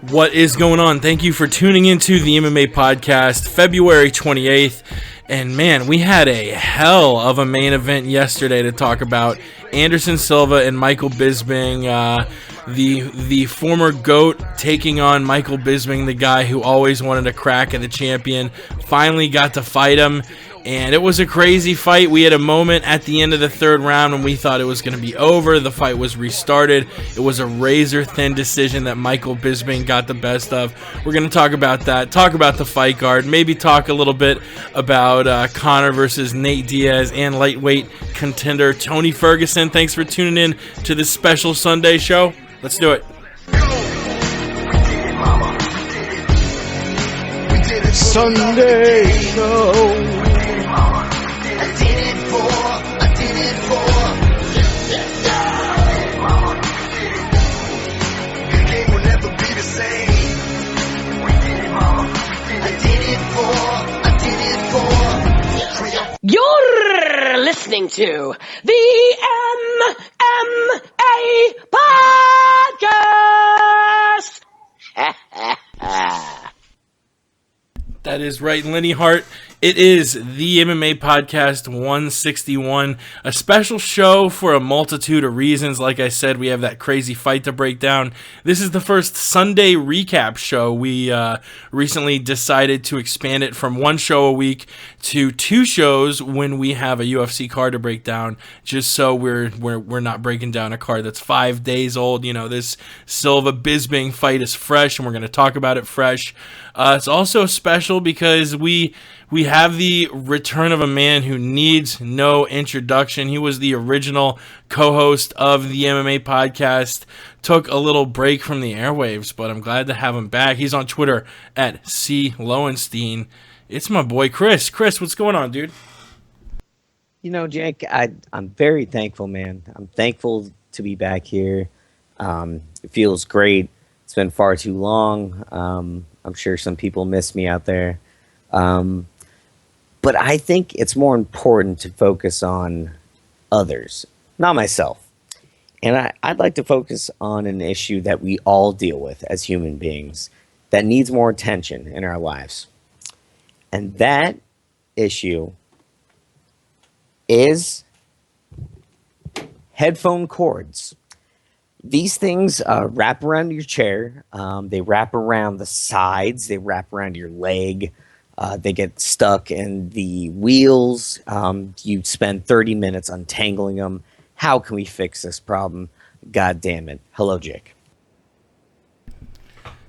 What is going on? Thank you for tuning into the MMA podcast, February 28th. And man, we had a hell of a main event yesterday to talk about. Anderson Silva and Michael Bisping, the former GOAT taking on Michael Bisping, the guy who always wanted a crack at the champion, finally got to fight him. And it was a crazy fight. We had a moment at the end of the third round when we thought it was going to be over. The fight was restarted. It was a razor-thin decision that Michael Bisping got the best of. We're going to talk about that, talk about the fight card, maybe talk a little bit about Conor versus Nate Diaz and lightweight contender Tony Ferguson. Thanks for tuning in to this special Sunday show. Let's do it. Sunday show. You're listening to the MMA Podcast. That is right, Lenny Hart. It is the MMA Podcast 161, a special show for a multitude of reasons. Like I said, we have that crazy fight to break down. This is the first Sunday recap show. We recently decided to expand it from one show a week to two shows when we have a UFC card to break down, just so we're not breaking down a card that's 5 days old. You know, this Silva Bisping fight is fresh, and we're going to talk about it fresh. It's also special because we have the return of a man who needs no introduction. He was the original co-host of the MMA podcast. Took a little break from the airwaves, but I'm glad to have him back. He's on Twitter at C. Lowenstein. It's my boy Chris. Chris, what's going on, dude? You know, Jake, I'm very thankful, man. I'm thankful to be back here. It feels great. It's been far too long. I'm sure some people miss me out there. But I think it's more important to focus on others, not myself. And I'd like to focus on an issue that we all deal with as human beings that needs more attention in our lives. And that issue is headphone cords. These things wrap around your chair. They wrap around the sides. They wrap around your leg. They get stuck in the wheels. You spend 30 minutes untangling them. How can we fix this problem? God damn it. Hello, Jake.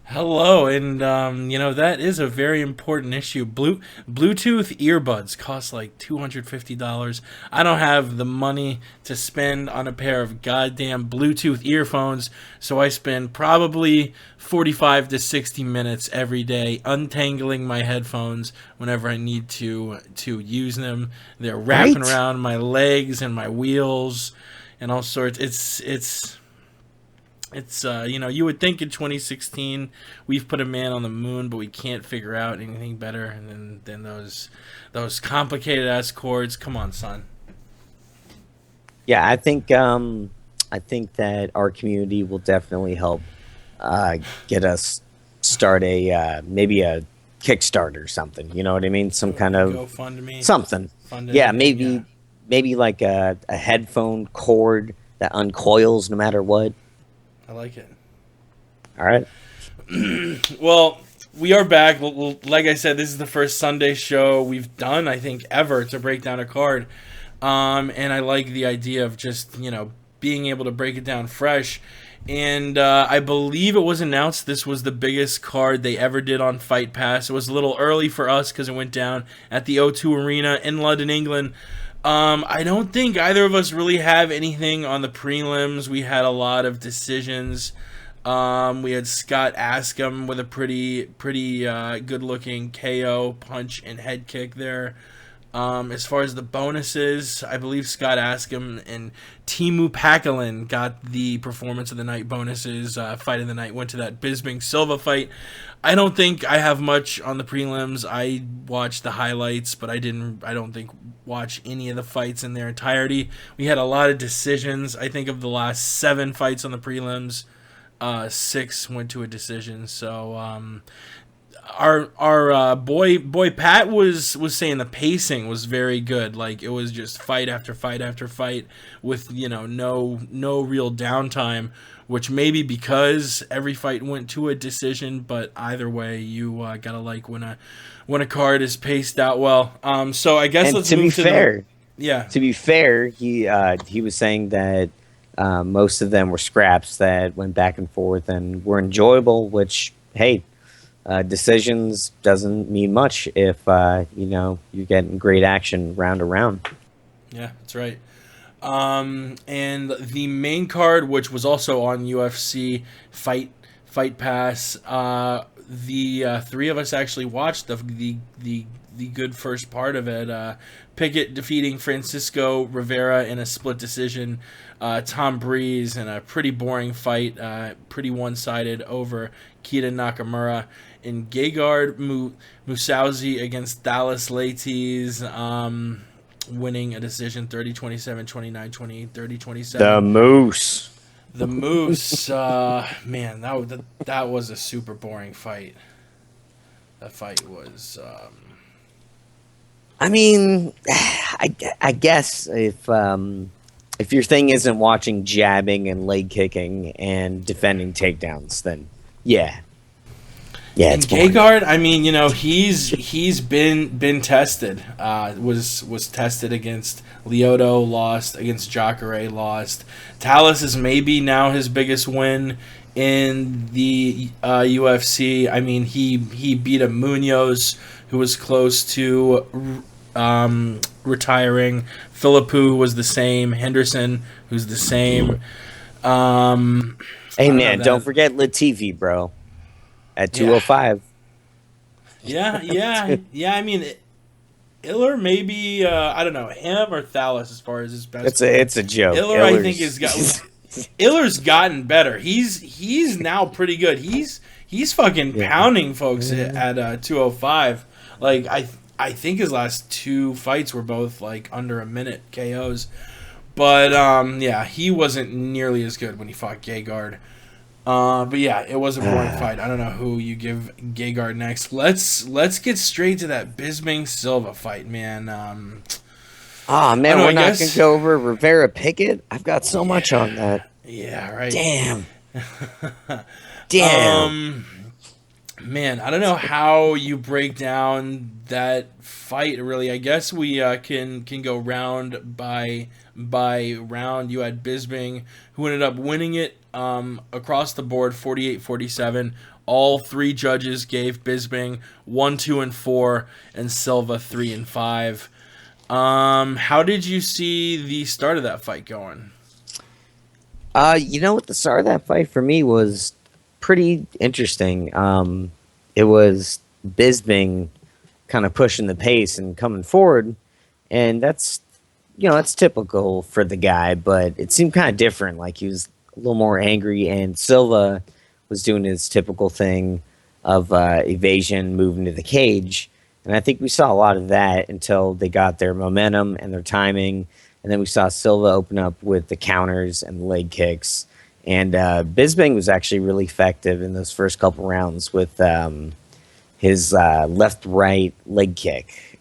Hello, and that is a very important issue. Bluetooth earbuds cost like $250. I don't have the money to spend on a pair of goddamn Bluetooth earphones, so I spend probably 45 to 60 minutes every day untangling my headphones whenever I need to use them. They're wrapping around my legs and my wheels and all sorts. It's you would think in 2016 we've put a man on the moon, but we can't figure out anything better than those complicated ass cords. Come on, son. Yeah, I think that our community will definitely help get us start maybe a Kickstarter or something. You know what I mean? Some kind of GoFundMe. Something. Yeah, maybe like a headphone cord that uncoils no matter what. I like it. All right. Well, we are back. Like I said, this is the first Sunday show we've done, I think, ever to break down a card. And I like the idea of just, being able to break it down fresh. And I believe it was announced this was the biggest card they ever did on Fight Pass. It was a little early for us because it went down at the O2 Arena in London, England. I don't think either of us really have anything on the prelims. We had a lot of decisions. We had Scott Askham with a pretty good-looking KO punch and head kick there. As far as the bonuses, I believe Scott Askham and Teemu Packalén got the performance of the night bonuses. Fight of the night went to that Bisping Silva fight. I don't think I have much on the prelims. I watched the highlights, but I don't think watch any of the fights in their entirety. We had a lot of decisions. I think of the last 7 fights on the prelims, 6 went to a decision. So our boy Pat was saying the pacing was very good. Like it was just fight after fight after fight with no real downtime. Which may be because every fight went to a decision, but either way, you gotta like when a card is paced out well. So I guess And let's to be move to fair, yeah. to be fair, he was saying that most of them were scraps that went back and forth and were enjoyable. Which, hey, decisions doesn't mean much if you're getting great action round to round. Yeah, that's right. And the main card, which was also on UFC Fight Pass, the three of us actually watched the good first part of it. Pickett defeating Francisco Rivera in a split decision. Tom Breeze in a pretty boring fight, pretty one-sided over Kita Nakamura. And Gegard Mousasi against Dallas Laties. Winning a decision 30-27, 29-28, 30-27. The Moose. The Moose, man, that was a super boring fight. That fight was. I mean, I guess if your thing isn't watching jabbing and leg kicking and defending takedowns, then yeah. Yeah, and Gegard, I mean, he's been tested. Was tested against Lyoto, lost against Jacare, lost. Talus is maybe now his biggest win in the UFC. I mean, he beat a Munoz who was close to retiring. Philippou, who was the same. Henderson, who's the same. Hey man, don't forget Latifi, bro. At 205. Yeah. I mean, Iller maybe I don't know him or Thalys as far as his best. It's a joke. Iller, I think, Iller's gotten better. He's now pretty good. He's fucking pounding folks at 205. Like I think his last 2 fights were both like under a minute KOs. But he wasn't nearly as good when he fought Gegard. But yeah, it was a boring fight. I don't know who you give Gegard next. Let's get straight to that Bisping Silva fight, man. Man, we're not gonna go over Rivera Pickett. I've got so much on that. Yeah, right. Damn. Man, I don't know how you break down that fight. Really, I guess we can go round by round. You had Bisping, who ended up winning it across the board, 48-47. All 3 judges gave Bisping 1, 2, and 4, and Silva 3 and 5. How did you see the start of that fight going? The start of that fight for me was pretty interesting. It was Bisping kind of pushing the pace and coming forward, and that's typical for the guy, but it seemed kind of different. Like he was a little more angry, and Silva was doing his typical thing of evasion, moving to the cage. And I think we saw a lot of that until they got their momentum and their timing. And then we saw Silva open up with the counters and the leg kicks. And Bisping was actually really effective in those first couple rounds with his left-right leg kick.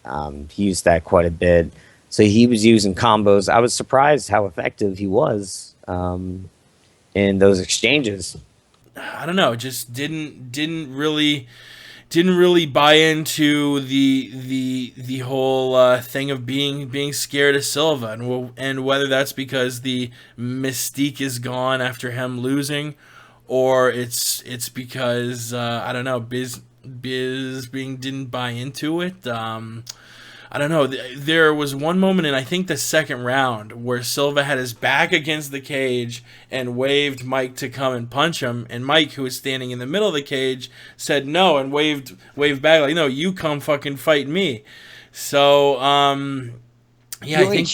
He used that quite a bit. So he was using combos. I was surprised how effective he was in those exchanges. I don't know, just didn't really buy into the whole thing of being scared of Silva, and whether that's because the mystique is gone after him losing, or it's because I don't know, Bisping didn't buy into it. I don't know. There was one moment in, I think, the second round where Silva had his back against the cage and waved Mike to come and punch him. And Mike, who was standing in the middle of the cage, said no and waved back like, no, you come fucking fight me. So, I think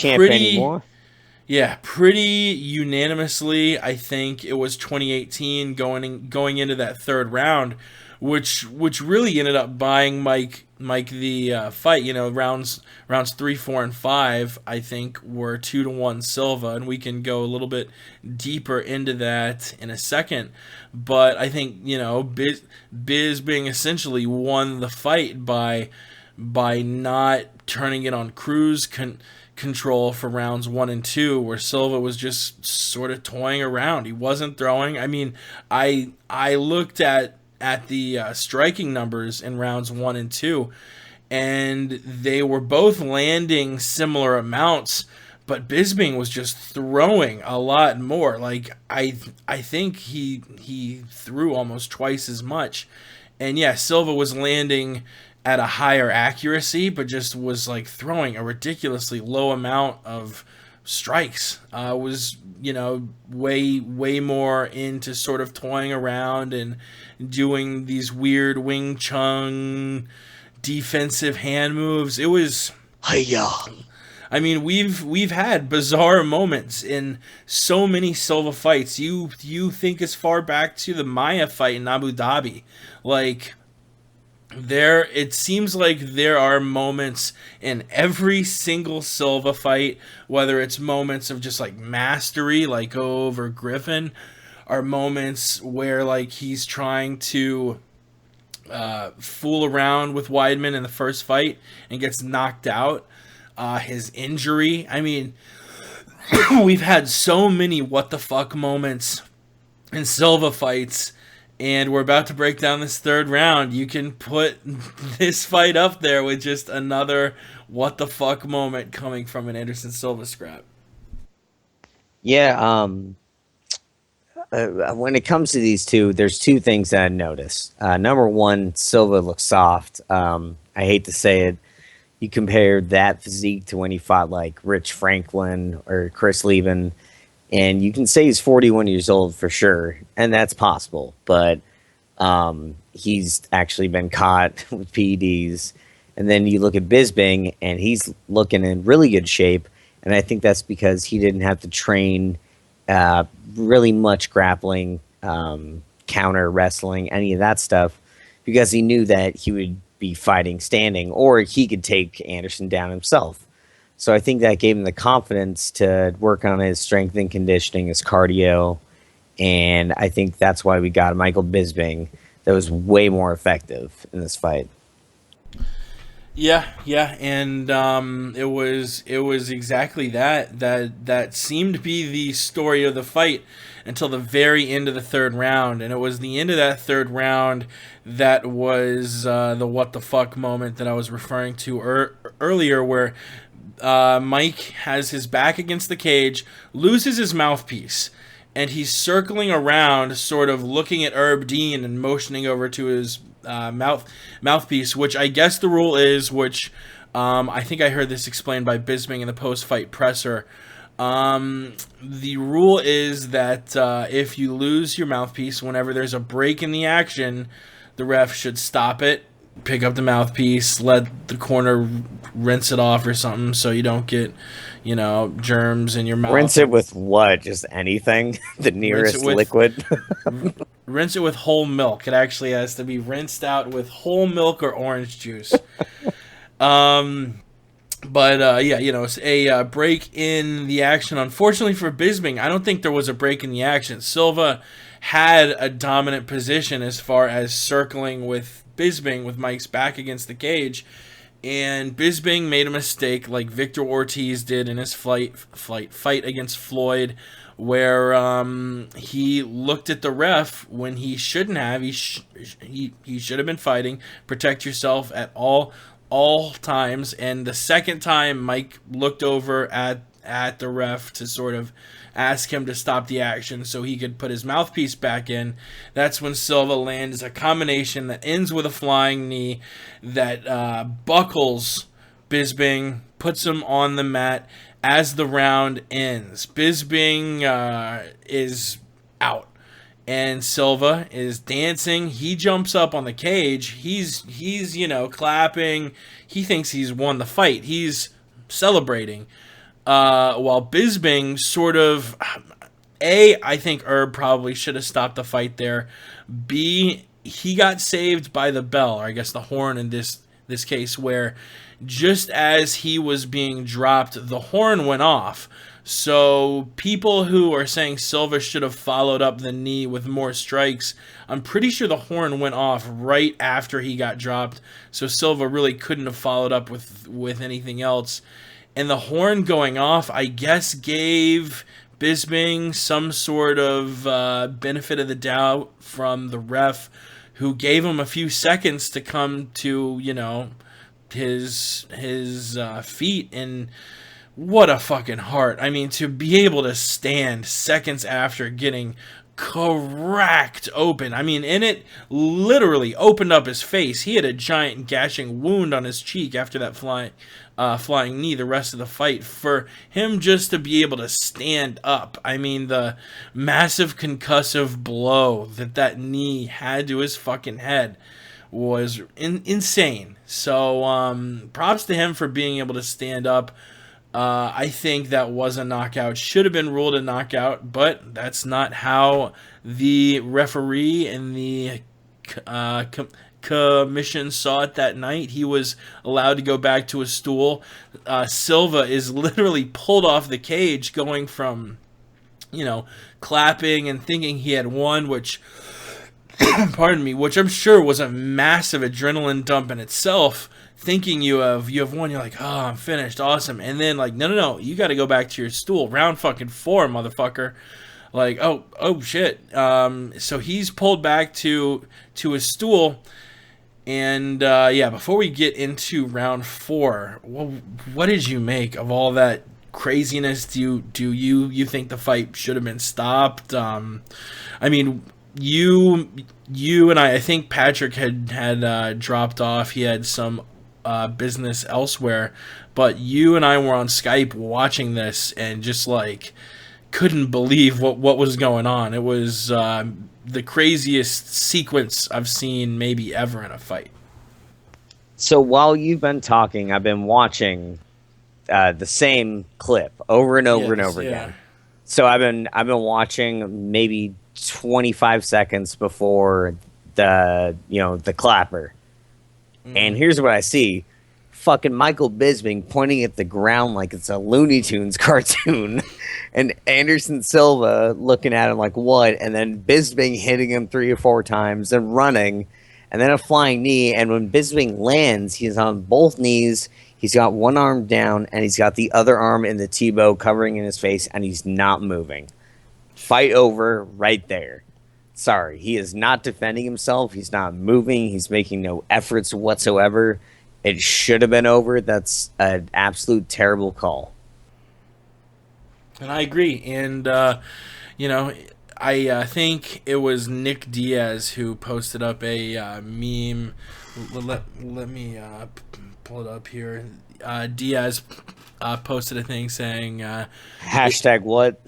pretty unanimously, I think it was 2018 going into that third round which really ended up buying Mike the fight. You know, rounds 3, 4, and 5, I think, were 2-1 Silva, and we can go a little bit deeper into that in a second. But I think, you know, Bisping essentially won the fight by not turning it on cruise control for rounds 1 and 2, where Silva was just sort of toying around. He wasn't throwing. I mean, I looked at the striking numbers in rounds 1 and 2, and they were both landing similar amounts, but Bisping was just throwing a lot more. Like, I think he threw almost twice as much. And yeah, Silva was landing at a higher accuracy, but just was like throwing a ridiculously low amount of strikes. Was, you know, way more into sort of toying around and doing these weird Wing Chun defensive hand moves. It was, Hiya. I mean, we've had bizarre moments in so many Silva fights. You think as far back to the Maya fight in Abu Dhabi, like, it seems like there are moments in every single Silva fight, whether it's moments of just like mastery, like over Griffin, or moments where like he's trying to fool around with Weidman in the first fight and gets knocked out. His injury. I mean, we've had so many what the fuck moments in Silva fights. And we're about to break down this third round. You can put this fight up there with just another what the fuck moment coming from an Anderson Silva scrap. Yeah, when it comes to these two, there's two things that I noticed. Number one, Silva looks soft. I hate to say it. You compare that physique to when he fought like Rich Franklin or Chris Levin, and you can say he's 41 years old for sure, and that's possible. But he's actually been caught with PEDs. And then you look at Bisping, and he's looking in really good shape. And I think that's because he didn't have to train really much grappling, counter wrestling, any of that stuff, because he knew that he would be fighting standing, or he could take Anderson down himself. So I think that gave him the confidence to work on his strength and conditioning, his cardio, and I think that's why we got Michael Bisping that was way more effective in this fight. Yeah, and it was exactly that seemed to be the story of the fight until the very end of the third round, and it was the end of that third round that was the what the fuck moment that I was referring to earlier, where Mike has his back against the cage, loses his mouthpiece, and he's circling around, sort of looking at Herb Dean and motioning over to his mouthpiece, which I guess the rule is, which I think I heard this explained by Bisping in the post-fight presser. The rule is that if you lose your mouthpiece whenever there's a break in the action, the ref should stop it, pick up the mouthpiece, let the corner rinse it off or something, so you don't get, you know, germs in your mouth. Rinse it with what? Just anything? The nearest liquid? Rinse it with whole milk. It actually has to be rinsed out with whole milk or orange juice. But yeah, you know, it's a break in the action. Unfortunately for Bisping, I don't think there was a break in the action. Silva had a dominant position as far as circling with Bisping, with Mike's back against the cage, and Bisping made a mistake like Victor Ortiz did in his fight against Floyd, where he looked at the ref when he shouldn't have. He should have been fighting. Protect yourself at all times. And the second time Mike looked over at the ref to sort of ask him to stop the action so he could put his mouthpiece back in, that's when Silva lands a combination that ends with a flying knee that buckles Bisping, puts him on the mat as the round ends. Bisping is out, and Silva is dancing. He jumps up on the cage. He's you know, clapping. He thinks he's won the fight. He's celebrating. While Bisping sort of, I think Herb probably should have stopped the fight there. B, he got saved by the bell, or I guess the horn in this case, where just as he was being dropped, the horn went off. So people who are saying Silva should have followed up the knee with more strikes, I'm pretty sure the horn went off right after he got dropped. So Silva really couldn't have followed up with anything else. And the horn going off, I guess, gave Bisping some sort of benefit of the doubt from the ref, who gave him a few seconds to come to, his feet. And what a fucking heart. I mean, to be able to stand seconds after getting cracked open. I mean, and it literally opened up his face. He had a giant gashing wound on his cheek after that flying knee the rest of the fight. For him just to be able to stand up, I mean, the massive concussive blow that knee had to his fucking head was insane. So props to him for being able to stand up. I think that was a knockout. Should have been ruled a knockout, but that's not how the referee and the commission saw it that night. He was allowed to go back to a stool. Silva is literally pulled off the cage, going from, clapping and thinking he had won, which, pardon me, which I'm sure was a massive adrenaline dump in itself. Thinking you have won, you're like, oh, I'm finished, awesome. And then like, no, you got to go back to your stool. Round fucking 4, motherfucker. Like, oh shit. So he's pulled back to his stool. And before we get into round 4, what did you make of all that craziness? Do you think the fight should have been stopped? I mean, you and I think Patrick had dropped off. He had some business elsewhere, but you and I were on Skype watching this and just like couldn't believe what was going on. It was the craziest sequence I've seen maybe ever in a fight. So while you've been talking, I've been watching the same clip over and over and over again. So I've been watching maybe 25 seconds before the clapper. And here's what I see. Fucking Michael Bisping pointing at the ground like it's a Looney Tunes cartoon. And Anderson Silva looking at him like, what? And then Bisping hitting him 3 or 4 times and running. And then a flying knee. And when Bisping lands, he's on both knees. He's got one arm down. And he's got the other arm in the T-bow covering in his face. And he's not moving. Fight over right there. Sorry, he is not defending himself. He's not moving. He's making no efforts whatsoever. It should have been over. That's an absolute terrible call. And I agree. And, I think it was Nick Diaz who posted up a meme. Let me pull it up here. Diaz posted a thing saying... Hashtag what?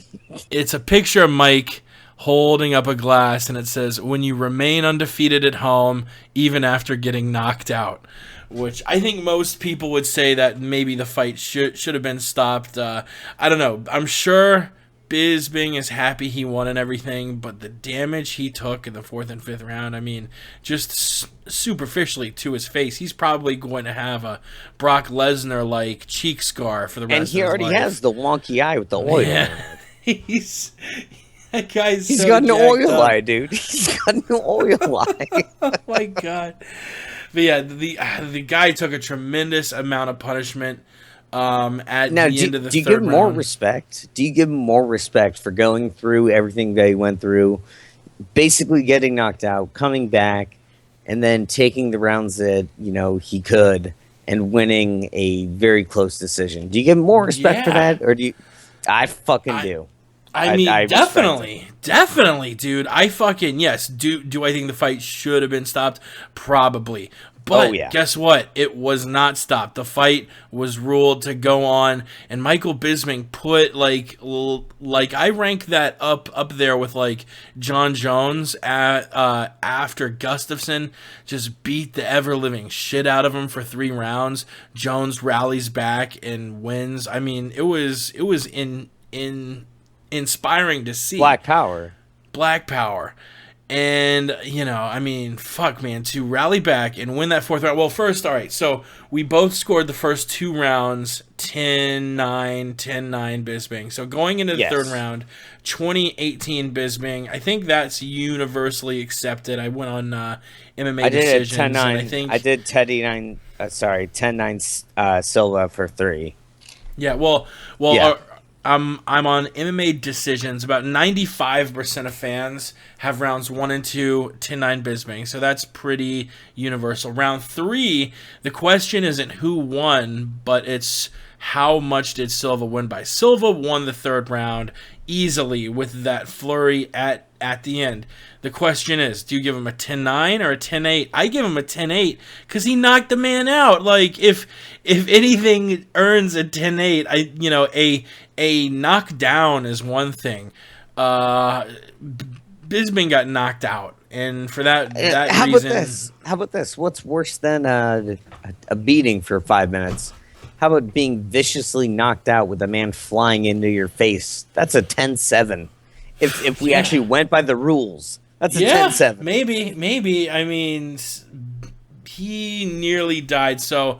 It's a picture of Mike holding up a glass, and it says, when you remain undefeated at home, even after getting knocked out. Which I think most people would say that maybe the fight should have been stopped. I don't know. I'm sure Bisping is happy he won and everything, but the damage he took in the 4th and 5th round, I mean, just superficially to his face, he's probably going to have a Brock Lesnar-like cheek scar for the rest of his life. And he already has the wonky eye with the oil. Yeah. That guy's He's so got an oil up. eye, dude. He's got an oil eye. Oh my god. But yeah, the guy took a tremendous amount of punishment at the end of the third round. Do you give him more respect? Do you give him more respect for going through everything they went through, basically getting knocked out, coming back, and then taking the rounds that he could and winning a very close decision? Do you give him more respect for that, or do you? I fucking do. I mean, definitely, dude. I fucking, yes. Do I think the fight should have been stopped? Probably. But guess what? It was not stopped. The fight was ruled to go on, and Michael Bisping put like I rank that up there with like John Jones after Gustafsson just beat the ever living shit out of him for 3 rounds. Jones rallies back and wins. I mean, it was inspiring to see. Black power. And, I mean, fuck, man, to rally back and win that fourth round. Well, first, all right, so we both scored the first 2 rounds 10-9, 10-9 Bisping. So going into the third round, 2018 Bisping, I think that's universally accepted. I went on MMA decisions. I did 10-9. I think I did 10-9 Silva for 3. Yeah, well, Yeah. I'm on MMA decisions. About 95% of fans have rounds 1 and 2, 10-9 Bisping. So that's pretty universal. Round 3, the question isn't who won, but it's how much did Silva win by. Silva won the third round easily with that flurry at the end. The question is, do you give him a 10-9 or a 10-8? I give him a 10-8 because he knocked the man out. Like, if anything earns a 10-8, a knockdown is one thing. Bisping got knocked out, and for that reason... How about this? What's worse than a beating for 5 minutes? How about being viciously knocked out with a man flying into your face? That's a 10-7. If we actually went by the rules, that's a 10-7. Maybe. I mean, he nearly died. So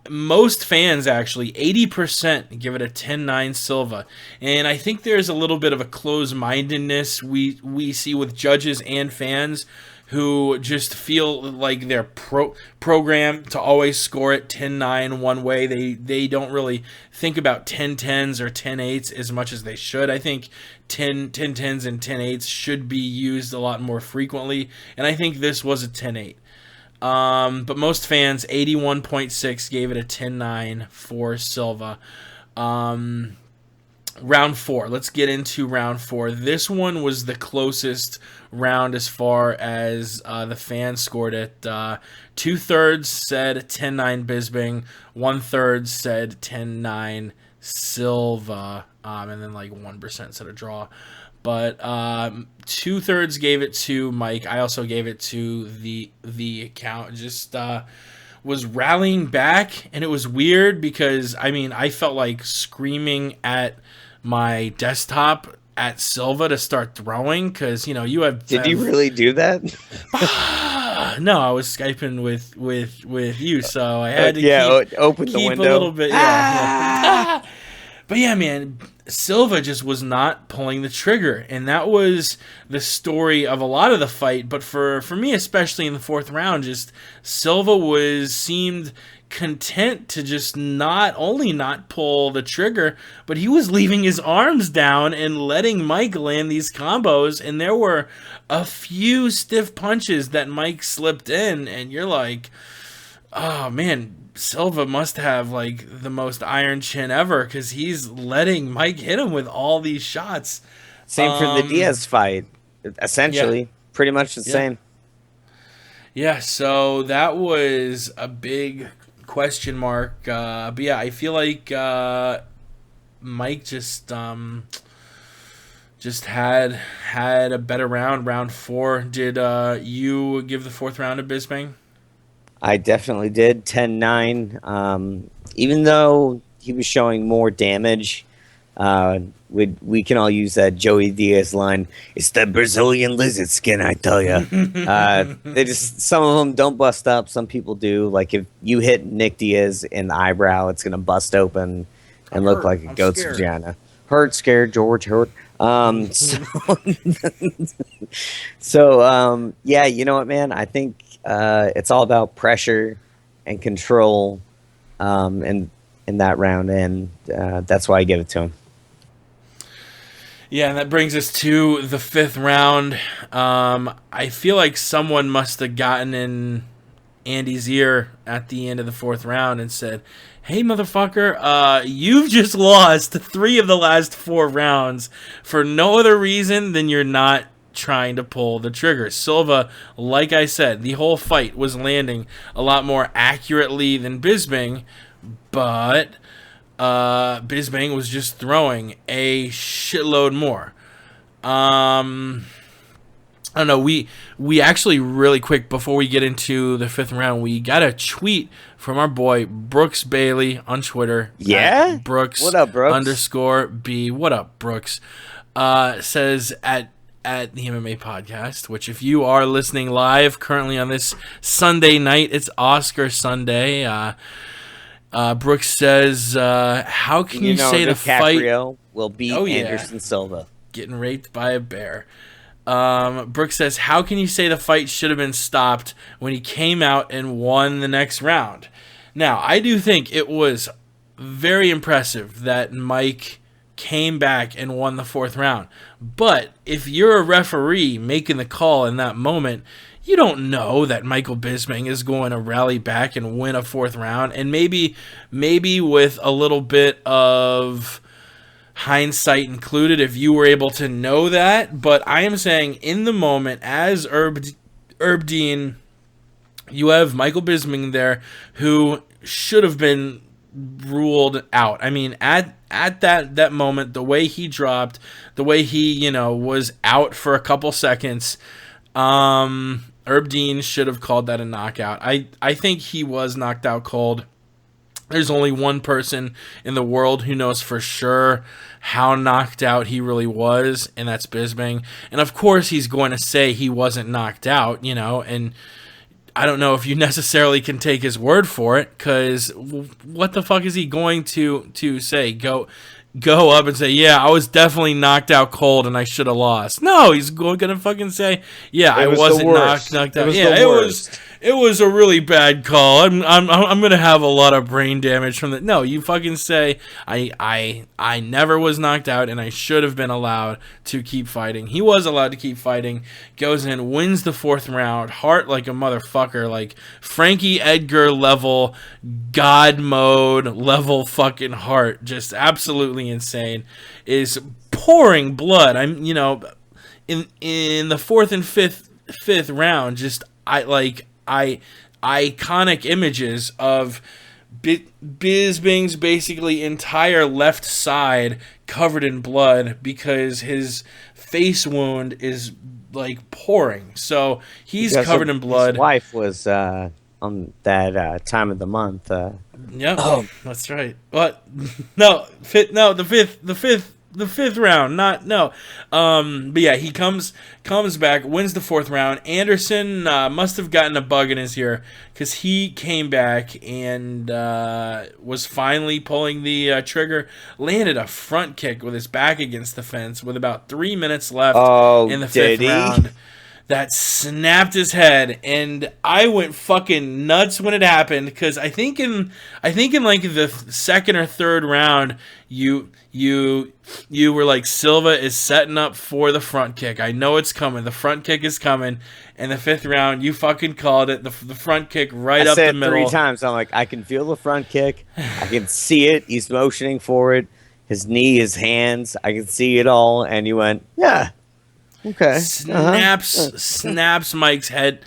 most fans, actually, 80% give it a 10-9 Silva. And I think there's a little bit of a closed-mindedness we see with judges and fans who just feel like they're programmed to always score it 10-9 one way. They don't really think about 10-10s or 10-8s as much as they should. I think 10-10s and 10-8s should be used a lot more frequently, and I think this was a 10-8. But most fans, 81.6, gave it a 10-9 for Silva. Round 4. Let's get into round 4. This one was the closest round as far as the fans scored it. 2/3 said 10-9 Bisping. 1/3 said 10-9 Silva. And then like 1% said a draw. But 2/3 gave it to Mike. I also gave it to the account. Just was rallying back, and it was weird because I felt like screaming at my desktop at Silva to start throwing because you have. Did you really do that? No, I was Skyping with you, so I had to open the window a little bit. Yeah. But yeah, man, Silva just was not pulling the trigger, and that was the story of a lot of the fight. But for me, especially in the fourth round, just Silva seemed content to just not only not pull the trigger, but he was leaving his arms down and letting Mike land these combos. And there were a few stiff punches that Mike slipped in, and you're like, oh man, Silva must have like the most iron chin ever because he's letting Mike hit him with all these shots. Same for the Diaz fight, essentially, pretty much the same. Yeah, so that was a big question mark. But yeah, I feel like Mike just had a better round. Round 4. Did you give the fourth round to Bisping? I definitely did. 10-9. Even though he was showing more damage, we can all use that Joey Diaz line. It's the Brazilian lizard skin, I tell you. Some of them don't bust up. Some people do. Like if you hit Nick Diaz in the eyebrow, it's gonna bust open and look like a goat's vagina. Hurt, scared, George, hurt. So yeah, you know what, man? I think it's all about pressure and control in that round, and that's why I give it to him. Yeah, and that brings us to the fifth round. I feel like someone must have gotten in Andy's ear at the end of the fourth round and said, hey, motherfucker, you've just lost 3 of the last 4 rounds for no other reason than you're not trying to pull the trigger. Silva, like I said, the whole fight was landing a lot more accurately than Bisping, but Bisping was just throwing a shitload more. I don't know. We actually, really quick before we get into the fifth round, we got a tweet from our boy Brooks Bailey on Twitter. Yeah, Brooks. What up, Brooks? _B. What up, Brooks? Says at at the MMA Podcast, which if you are listening live currently on this Sunday night, it's Oscar Sunday. Brooks says, how can you say the fight will beat Anderson Silva? Getting raped by a bear. Brooks says, how can you say the fight should have been stopped when he came out and won the next round? Now, I do think it was very impressive that Mike came back and won the fourth round. But if you're a referee making the call in that moment, you don't know that Michael Bisping is going to rally back and win a fourth round. And maybe with a little bit of hindsight included, if you were able to know that. But I am saying in the moment, as Herb Dean, you have Michael Bisping there who should have been ruled out. I mean, at that moment, the way he dropped, the way he, was out for a couple seconds, Herb Dean should have called that a knockout. I think he was knocked out cold. There's only one person in the world who knows for sure how knocked out he really was, and that's Bisping. And of course he's going to say he wasn't knocked out, and I don't know if you necessarily can take his word for it, because what the fuck is he going to say? Go up and say, yeah, I was definitely knocked out cold and I should have lost. No, he's going to fucking say, yeah, I wasn't knocked out. It was a really bad call. I'm gonna have a lot of brain damage from that. No, you fucking say I never was knocked out and I should have been allowed to keep fighting. He was allowed to keep fighting. Goes in, wins the fourth round. Heart like a motherfucker, like Frankie Edgar level, God mode level fucking heart. Just absolutely insane. Is pouring blood. I'm in the fourth and fifth round. Just iconic images of Bisping's basically entire left side covered in blood because his face wound is like pouring. So he's covered in blood. His wife was on that time of the month. Yep, that's right. But the fifth round, but yeah, he comes back, wins the fourth round. Anderson must have gotten a bug in his ear because he came back and was finally pulling the trigger. Landed a front kick with his back against the fence with about 3 minutes left in the fifth round. That snapped his head, and I went fucking nuts when it happened because I think in like the second or third round, you were like, Silva is setting up for the front kick. I know it's coming. The front kick is coming. And the fifth round, you fucking called it. The front kick right up the middle. I said 3 times. I'm like, I can feel the front kick. I can see it. He's motioning for it. His knee, his hands. I can see it all. And you went, yeah. Okay. Snaps Mike's head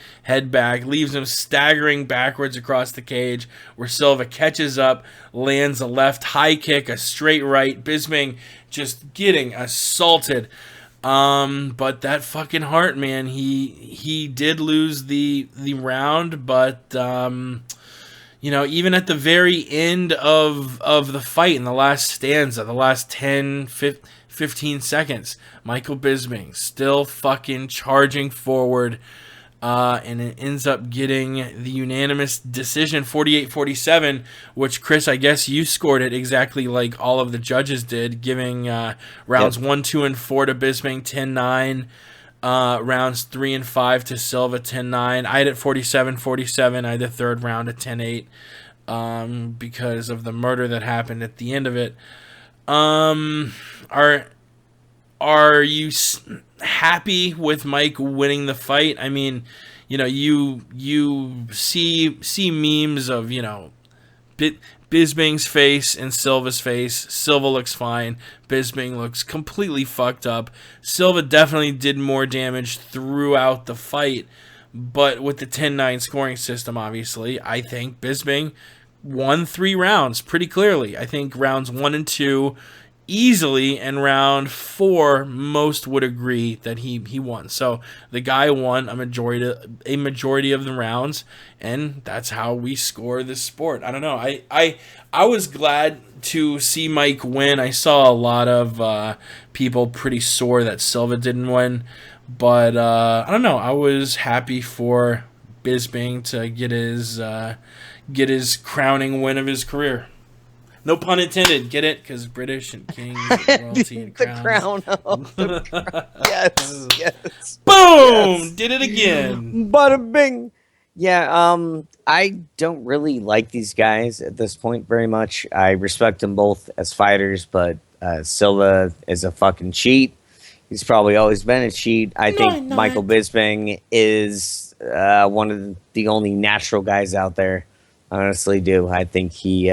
back, leaves him staggering backwards across the cage, where Silva catches up, lands a left high kick, a straight right. Bisping just getting assaulted. But that fucking heart, man, he did lose the round, but even at the very end of the fight, in the last stanza, the last 15 seconds, Michael Bisping still fucking charging forward, and it ends up getting the unanimous decision, 48-47, which, Chris, I guess you scored it exactly like all of the judges did, giving rounds 1, 2, and 4 to Bisping, 10-9, rounds 3 and 5 to Silva, 10-9. I had it 47-47. I had the third round at 10-8 because of the murder that happened at the end of it. Are you happy with Mike winning the fight? I mean, you see memes of, Bisping's face and Silva's face. Silva looks fine. Bisping looks completely fucked up. Silva definitely did more damage throughout the fight, but with the 10-9 scoring system, obviously, I think Bisping won 3 rounds pretty clearly. I think rounds 1 and 2, easily, and round 4 most would agree that he won. So the guy won a majority of the rounds, and that's how we score this sport. I don't know. I was glad to see Mike win. I saw a lot of people pretty sore that Silva didn't win, but I don't know. I was happy for Bisping to get his crowning win of his career. No pun intended. Get it? Because British and kings and royalty and crowns. The crown of the crown. Yes. Boom! Yes. Did it again. Bada bing. Yeah, I don't really like these guys at this point very much. I respect them both as fighters, but Silva is a fucking cheat. He's probably always been a cheat. I think Michael Bisping is one of the only natural guys out there. I honestly do. I think he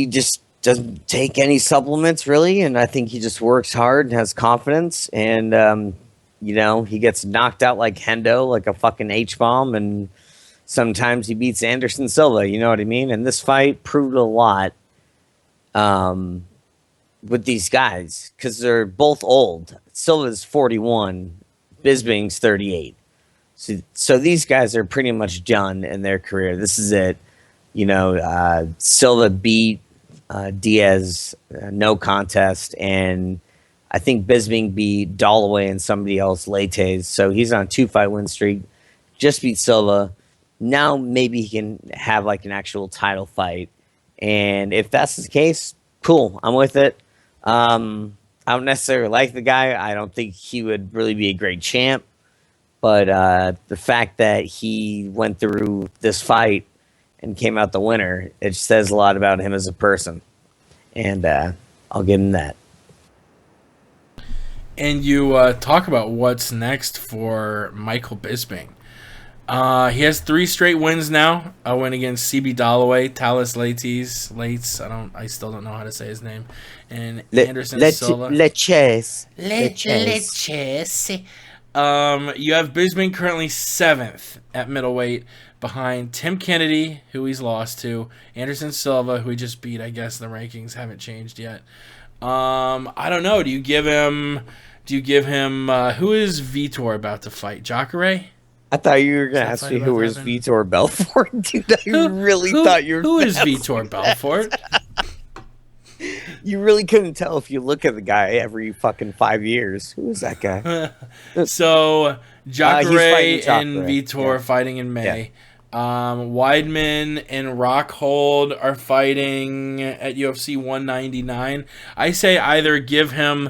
just doesn't take any supplements, really, and I think he just works hard and has confidence, and he gets knocked out like Hendo, like a fucking H-bomb, and sometimes he beats Anderson Silva, you know what I mean? And this fight proved a lot with these guys, because they're both old. Silva's 41, Bisping's 38. So these guys are pretty much done in their career. This is it. Silva beat Diaz, no contest, and I think Bisping beat Dalloway and somebody else, Lates. So he's on a 2-fight win streak. Just beat Silva. Now maybe he can have like an actual title fight. And if that's the case, cool. I'm with it. I don't necessarily like the guy. I don't think he would really be a great champ. But the fact that he went through this fight and came out the winner, it says a lot about him as a person. And I'll give him that. And you talk about what's next for Michael Bisping. He has 3 straight wins now. A win against CB Dalloway, Talis Lates. I still don't know how to say his name. And Anderson Silva. Leches. You have Bisping currently 7th at middleweight, behind Tim Kennedy, who he's lost to, Anderson Silva, who he just beat. I guess the rankings haven't changed yet. I don't know. Do you give him? Who is Vitor about to fight? Jacare? I thought you were going to ask me who was Vitor Belfort. Dude, I really thought you were. Who is Vitor Belfort? You really couldn't tell if you look at the guy every fucking 5 years. Who is that guy? So Jacare and Vitor fighting in May. Yeah. Weidman and Rockhold are fighting at UFC 199. I say either give him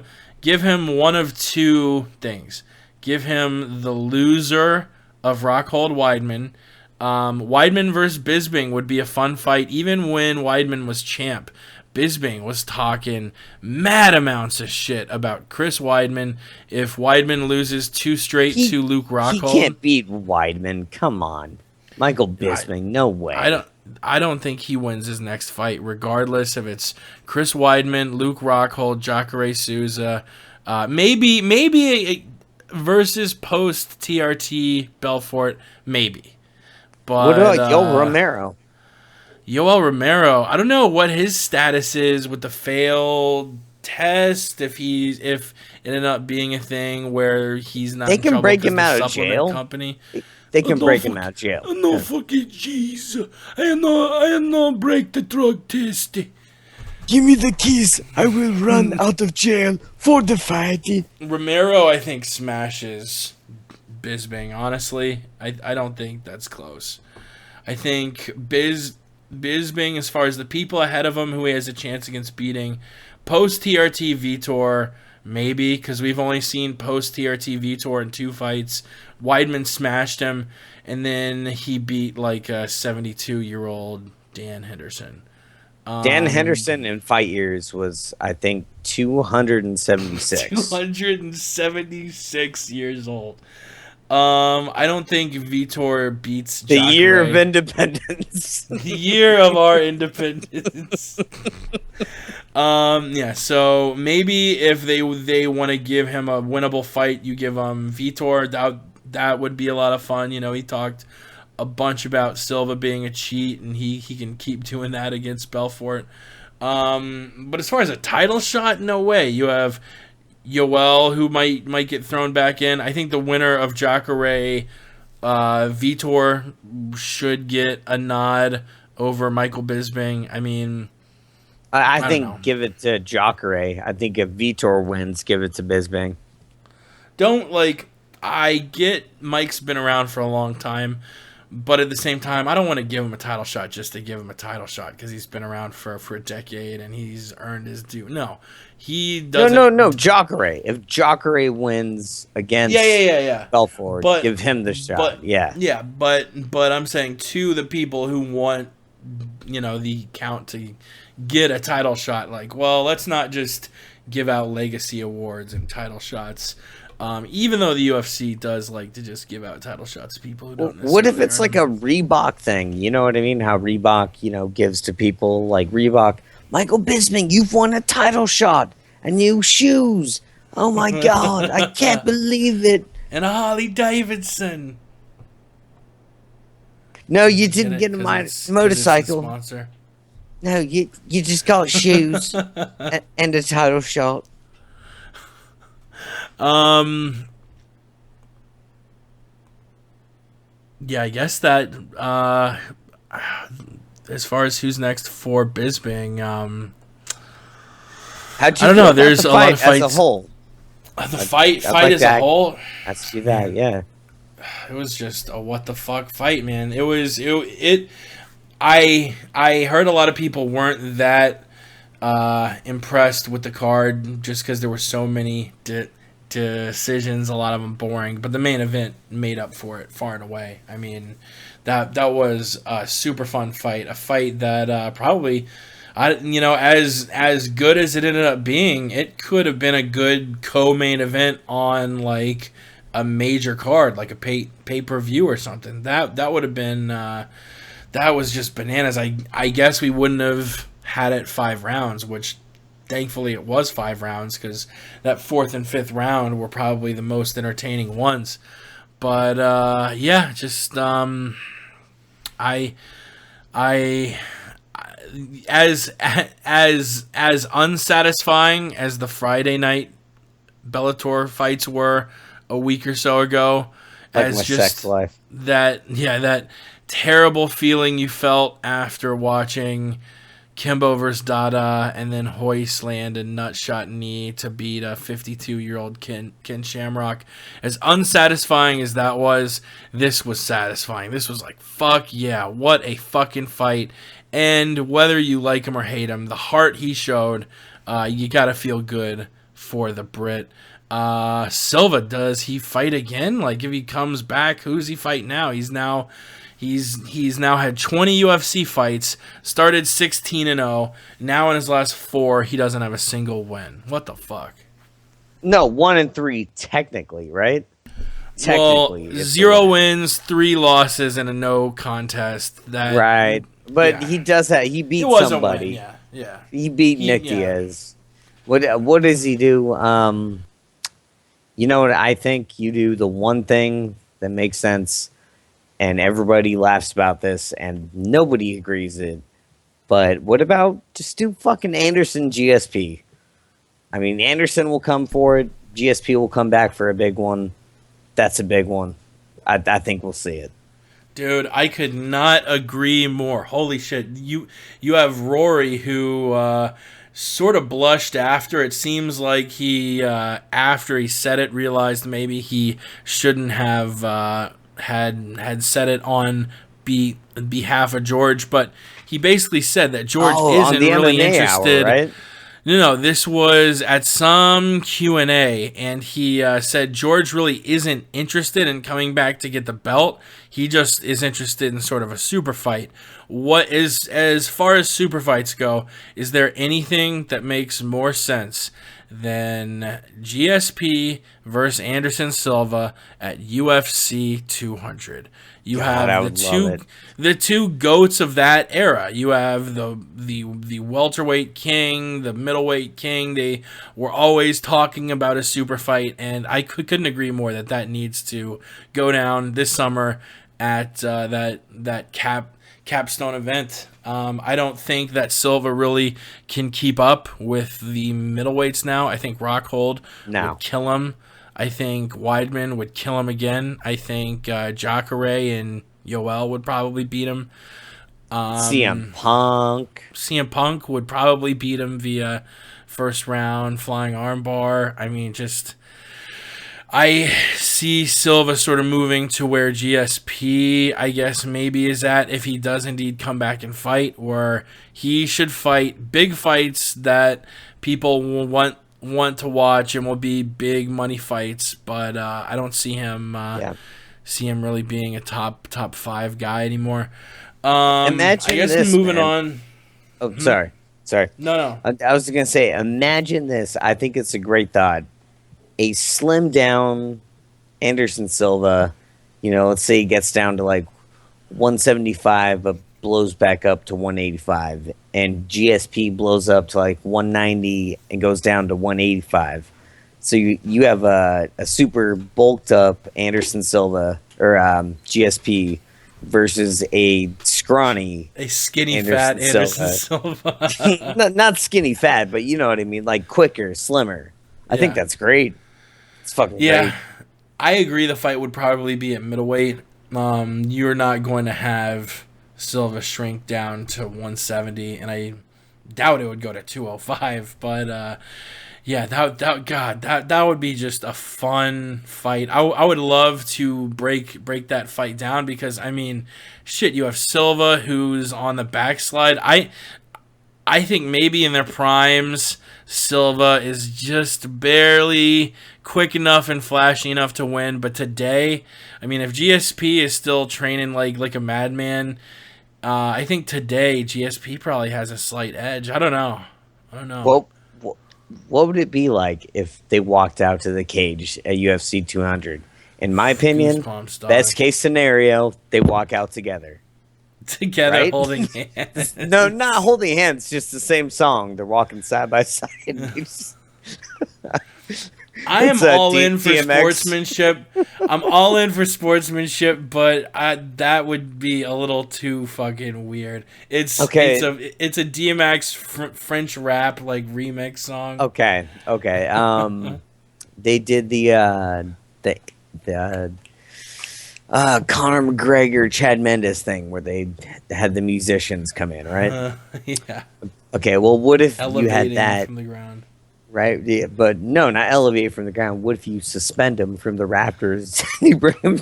one of two things. Give him the loser of Rockhold Weidman. Weidman versus Bisping would be a fun fight, even when Weidman was champ. Bisping was talking mad amounts of shit about Chris Weidman. If Weidman loses 2 straight to Luke Rockhold, he can't beat Weidman. Come on, Michael Bisping, no way. I don't think he wins his next fight, regardless if it's Chris Weidman, Luke Rockhold, Jacare Souza, maybe versus post TRT Belfort, maybe. But what about Yoel Romero? Yoel Romero, I don't know what his status is with the failed test. If it ended up being a thing where he's not, they can break him out of jail. Company. They can break him out of jail. No fucking jeez, I not break the drug test. Give me the keys. I will run out of jail for the fighting. Romero, I think, smashes Bisping. Honestly, I don't think that's close. I think Bisping, as far as the people ahead of him who he has a chance against beating, post TRT Vitor, maybe, because we've only seen post TRT Vitor in 2 fights. Weidman smashed him, and then he beat like a 72-year-old Dan Henderson. Dan Henderson in fight years was, I think, 276. 276 years old. I don't think Vitor beats the Jacare. year of independence. The year of our independence. Yeah, so maybe if they want to give him a winnable fight, you give him Vitor. That would be a lot of fun. He talked a bunch about Silva being a cheat, and he can keep doing that against Belfort. But as far as a title shot, no way. You have Yoel, who might get thrown back in. I think the winner of Jacare Vitor should get a nod over Michael Bisping. I mean, I don't think know. give it to Jacare. I think if Vitor wins, give it to Bisping. I get Mike's been around for a long time, but at the same time, I don't want to give him a title shot just to give him a title shot because he's been around for a decade and he's earned his due. No, he doesn't. No, Jacare. If Jacare wins against Belfort, But give him the shot. but I'm saying to the people who want, the count to get a title shot, let's not just give out legacy awards and title shots. Even though the UFC does like to just give out title shots to people who don't necessarily What if it's earn like a them. Reebok thing? You know what I mean? How Reebok, gives to people like Reebok. Michael Bisping, you've won a title shot and new shoes. Oh my God, I can't believe it. And a Harley Davidson. No, you didn't get a 'Cause it's the motorcycle. sponsor. No, you just got shoes and a title shot. Yeah, I guess that as far as who's next for Bisping, How'd you I don't feel know. about There's the a lot fight of fights as a whole. The fight like as that. a whole, Let's do that. Yeah. it was just a what the fuck fight, man. I heard a lot of people weren't that impressed with the card just because there were so many decisions, a lot of them boring. But the main event made up for it far and away. I mean, that was a super fun fight, a fight that probably, as good as it ended up being, it could have been a good co-main event on like a major card, like a pay-per-view or something. That would have been that was just bananas. I guess we wouldn't have had it 5 rounds, which thankfully it was 5 rounds because that 4th and 5th round were probably the most entertaining ones. But just I as unsatisfying as the Friday night Bellator fights were a week or so ago, Like as my just sex life. that terrible feeling you felt after watching Kimbo versus Dada and then Hoist land a nutshot knee to beat a 52-year-old Ken Shamrock. As unsatisfying as that was, this was satisfying. This was like, fuck yeah, what a fucking fight. And whether you like him or hate him, the heart he showed, you gotta feel good for the Brit. Silva, does he fight again? Like, if he comes back, who's he fight now? He's now had 20 UFC fights, started 16-0. Now in his last 4, he doesn't have a single win. What the fuck? No, 1-3 technically, right? Well, it's 0 a win. wins, 3 losses, and a no contest. That Right. But yeah. he does that. He beat It was somebody. a win, yeah. He beat Nick yeah. Diaz. What does he do? You know what I think? You do the one thing that makes sense, and everybody laughs about this, and nobody agrees it. But what about just do fucking Anderson GSP? I mean, Anderson will come for it. GSP will come back for a big one. That's a big one. I think we'll see it. Dude, I could not agree more. Holy shit. You have Rory, who sort of blushed after. It seems like he, after he said it, realized maybe he shouldn't have had said it on behalf of George. But he basically said that George isn't on the really MMA interested. Hour, right? No, this was at some Q&A, and he said George really isn't interested in coming back to get the belt. He just is interested in sort of a super fight. What is, as far as super fights go, is there anything that makes more sense than GSP versus Anderson Silva at UFC 200? You have the two goats of that era. You have the welterweight king, the middleweight king. They were always talking about a super fight, and I couldn't agree more that needs to go down this summer at that capstone event. I don't think that Silva really can keep up with the middleweights now. I think Rockhold would kill him. I think Weidman would kill him again. I think Jacare and Yoel would probably beat him. CM Punk would probably beat him via first round flying armbar. I mean, I see Silva sort of moving to where GSP, I guess, maybe is at if he does indeed come back and fight, where he should fight big fights that people will want to watch and will be big money fights. But I don't see him really being a top 5 guy anymore. Imagine I guess this, moving man. on. Oh, sorry. No. I was gonna say, imagine this. I think it's a great thought. A slim down Anderson Silva, let's say he gets down to like 175, but blows back up to 185, and GSP blows up to like 190 and goes down to 185. So you have a super bulked up Anderson Silva or GSP versus a skinny fat Anderson Silva. not skinny fat, but you know what I mean, like quicker, slimmer. I think that's great. It's fucking great. I agree. The fight would probably be at middleweight. You're not going to have Silva shrink down to 170, and I doubt it would go to 205. But that would be just a fun fight. I would love to break that fight down because I mean, shit, you have Silva who's on the backslide. I think maybe in their primes, Silva is just barely quick enough and flashy enough to win. But today, I mean, if GSP is still training like a madman, I think today GSP probably has a slight edge. I don't know. Well, what would it be like if they walked out to the cage at UFC 200? In my opinion, best case scenario, they walk out together. Right? Holding hands. No, not holding hands, just the same song. They're walking side by side. I am all in for sportsmanship. I'm all in for sportsmanship, but that would be a little too fucking weird. It's a DMX French rap like remix song. Okay. They did the Conor McGregor, Chad Mendes thing where they had the musicians come in, right? Yeah. Okay, well, what if Elevating you had that from the ground? Right, yeah, but no, not elevate from the ground. What if you suspend them from the rafters and you bring them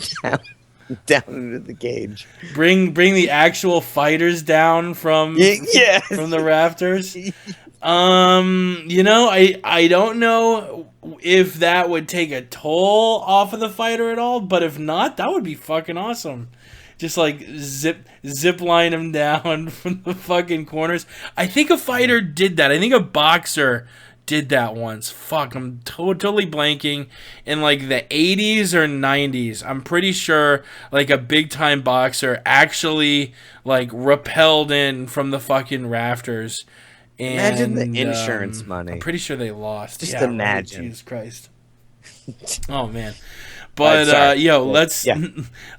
down into the cage? Bring the actual fighters down from the rafters. I don't know if that would take a toll off of the fighter at all, but if not, that would be fucking awesome. Just like zip line him down from the fucking corners. I think a fighter did that. I think a boxer did that once. Fuck, I'm totally blanking. In like the 80s or 90s, I'm pretty sure like a big time boxer actually like rappelled in from the fucking rafters. And, imagine the insurance money. I'm pretty sure they lost. Just imagine. Jesus Christ. Oh man. But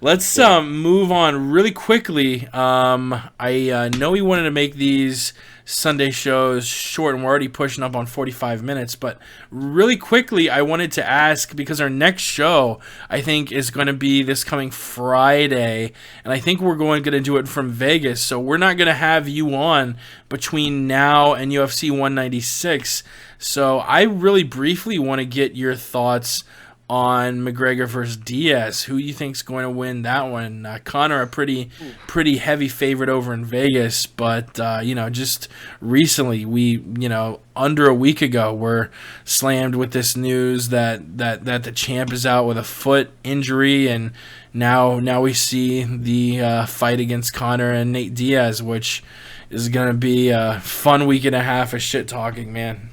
let's move on really quickly. I know we wanted to make these Sunday shows short, and we're already pushing up on 45 minutes. But really quickly, I wanted to ask, because our next show, I think, is going to be this coming Friday, and I think we're going to do it from Vegas. So we're not going to have you on between now and UFC 196. So I really briefly want to get your thoughts on McGregor versus Diaz. Who you think's going to win that one? Conor, a pretty heavy favorite over in Vegas, but just recently, under a week ago, we're slammed with this news that the champ is out with a foot injury, and now we see the fight against Conor and Nate Diaz, which is going to be a fun week and a half of shit talking, man.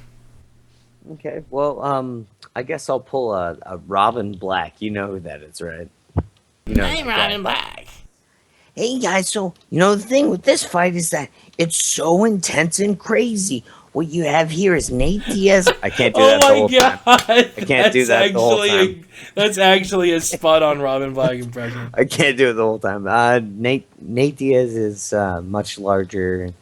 Okay, well, I guess I'll pull a Robin Black. You know who that is, right? I'm Robin Black. Hey, guys, so, the thing with this fight is that it's so intense and crazy. what you have here is Nate Diaz. I can't do Oh that the my whole time. god! I can't do that the whole time. That's actually a spot on Robin Black impression. I can't do it the whole time. Nate Diaz is much larger.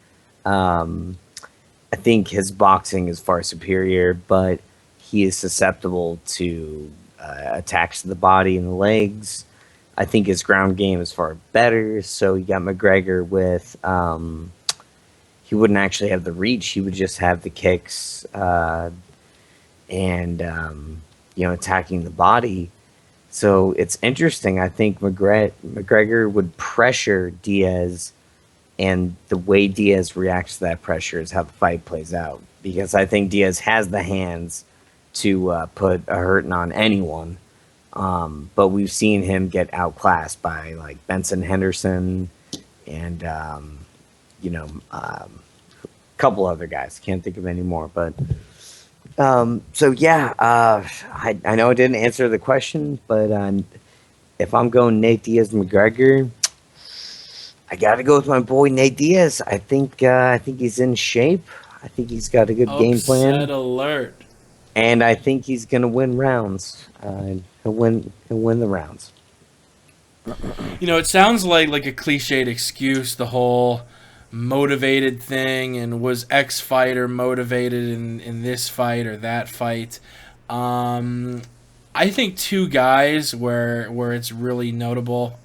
I think his boxing is far superior, but he is susceptible to attacks to the body and the legs. I think his ground game is far better. So you got McGregor with he wouldn't actually have the reach. He would just have the kicks and attacking the body. So it's interesting. I think McGregor would pressure Diaz, and the way Diaz reacts to that pressure is how the fight plays out. Because I think Diaz has the hands to put a hurting on anyone. But we've seen him get outclassed by like Benson Henderson and a couple other guys. Can't think of any more, but I know I didn't answer the question, but if I'm going Nate Diaz McGregor, I got to go with my boy Nate Diaz. I think he's in shape. I think he's got a good game plan. Upset alert. And I think he's gonna win rounds. He'll win the rounds. It sounds like a cliched excuse, the whole motivated thing, and was X fighter motivated in this fight or that fight. I think two guys where it's really notable.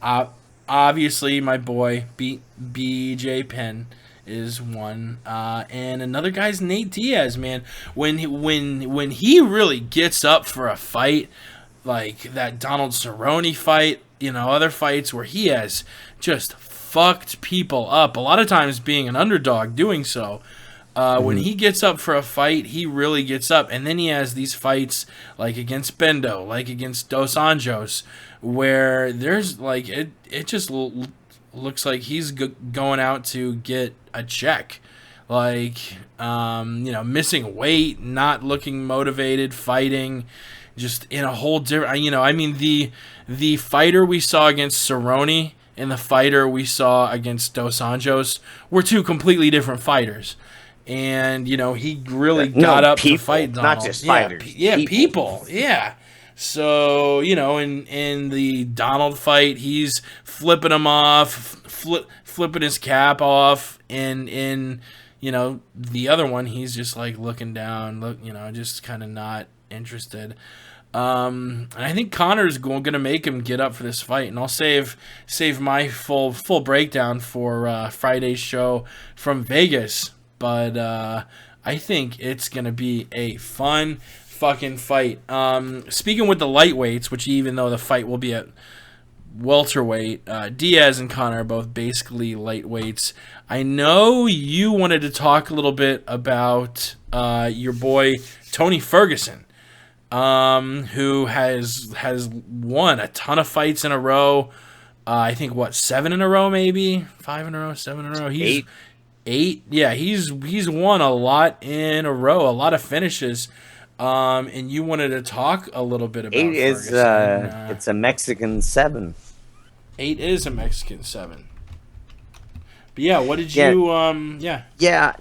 Obviously, my boy BJ Penn is one, and another guy's Nate Diaz. Man, when he really gets up for a fight, like that Donald Cerrone fight, other fights where he has just fucked people up. A lot of times being an underdog, doing so. When he gets up for a fight, he really gets up, and then he has these fights like against Bendo, like against Dos Anjos, where there's like it just looks like he's going out to get a check, like missing weight, not looking motivated, fighting, just in a whole different. The fighter we saw against Cerrone and the fighter we saw against Dos Anjos were two completely different fighters. And he really got up to fight Donald. Not just fighters. People. Yeah. So in the Donald fight, he's flipping him off, flipping his cap off, and in the other one, he's just like looking down, just kind of not interested. And I think Conor's going to make him get up for this fight, and I'll save my full breakdown for Friday's show from Vegas. But I think it's going to be a fun fucking fight. Speaking with the lightweights, which even though the fight will be at welterweight, Diaz and Conor are both basically lightweights. I know you wanted to talk a little bit about your boy Tony Ferguson, who has won a ton of fights in a row. I think 7 in a row, maybe 5 in a row, 7 in a row. He's 8. Yeah, he's won a lot in a row, a lot of finishes. And you wanted to talk a little bit about 8 is Ferguson. It's a Mexican 7. 8 is a Mexican 7. But yeah, what did you Yeah,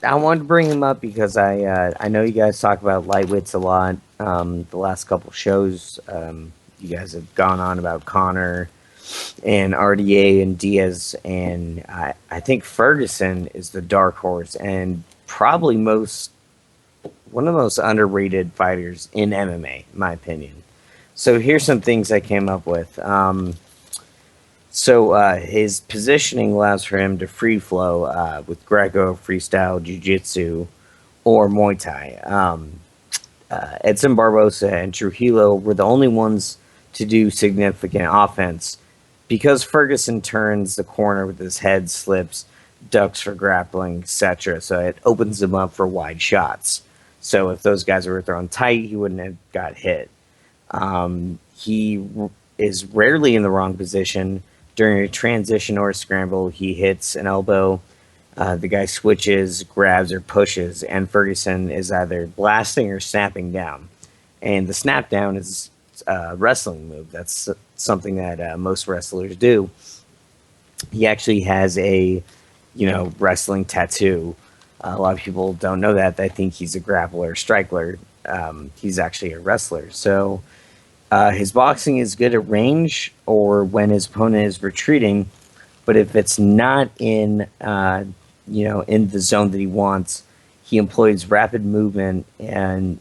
I wanted to bring him up because I know you guys talk about lightweights a lot. The last couple shows, you guys have gone on about Conor and RDA and Diaz, and I think Ferguson is the dark horse and probably one of the most underrated fighters in MMA, in my opinion. So here's some things I came up with. His positioning allows for him to free flow with Greco, freestyle, jiu-jitsu, or Muay Thai. Edson Barbosa and Trujillo were the only ones to do significant offense because Ferguson turns the corner with his head, slips, ducks for grappling, etc. So it opens him up for wide shots. So if those guys were thrown tight, he wouldn't have got hit. He is rarely in the wrong position. During a transition or a scramble, he hits an elbow. The guy switches, grabs, or pushes, and Ferguson is either blasting or snapping down. And the snap down is a wrestling move. That's something that most wrestlers do. He actually has a, wrestling tattoo A lot of people don't know that. They think he's a grappler, strikler. He's actually a wrestler. So his boxing is good at range or when his opponent is retreating. But if it's not in, in the zone that he wants, he employs rapid movement and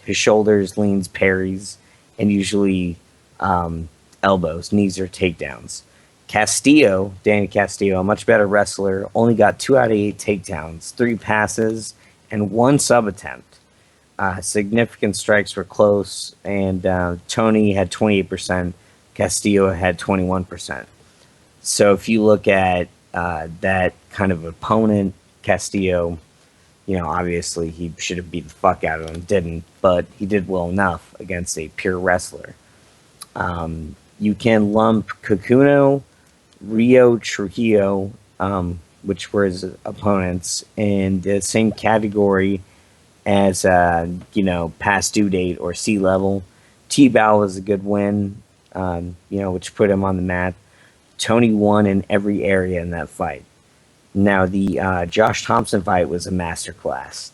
his shoulders, leans, parries, and usually elbows, knees, or takedowns. Danny Castillo, a much better wrestler, only got 2 out of 8 takedowns, 3 passes, and 1 sub attempt. Significant strikes were close, and Tony had 28%, Castillo had 21%. So if you look at that kind of opponent, Castillo, obviously he should have beat the fuck out of him, didn't, but he did well enough against a pure wrestler. You can lump Kakuno, Rio Trujillo, which were his opponents, in the same category as, past due date or sea level. T-Bow was a good win, which put him on the map. Tony won in every area in that fight. Now, the Josh Thompson fight was a masterclass.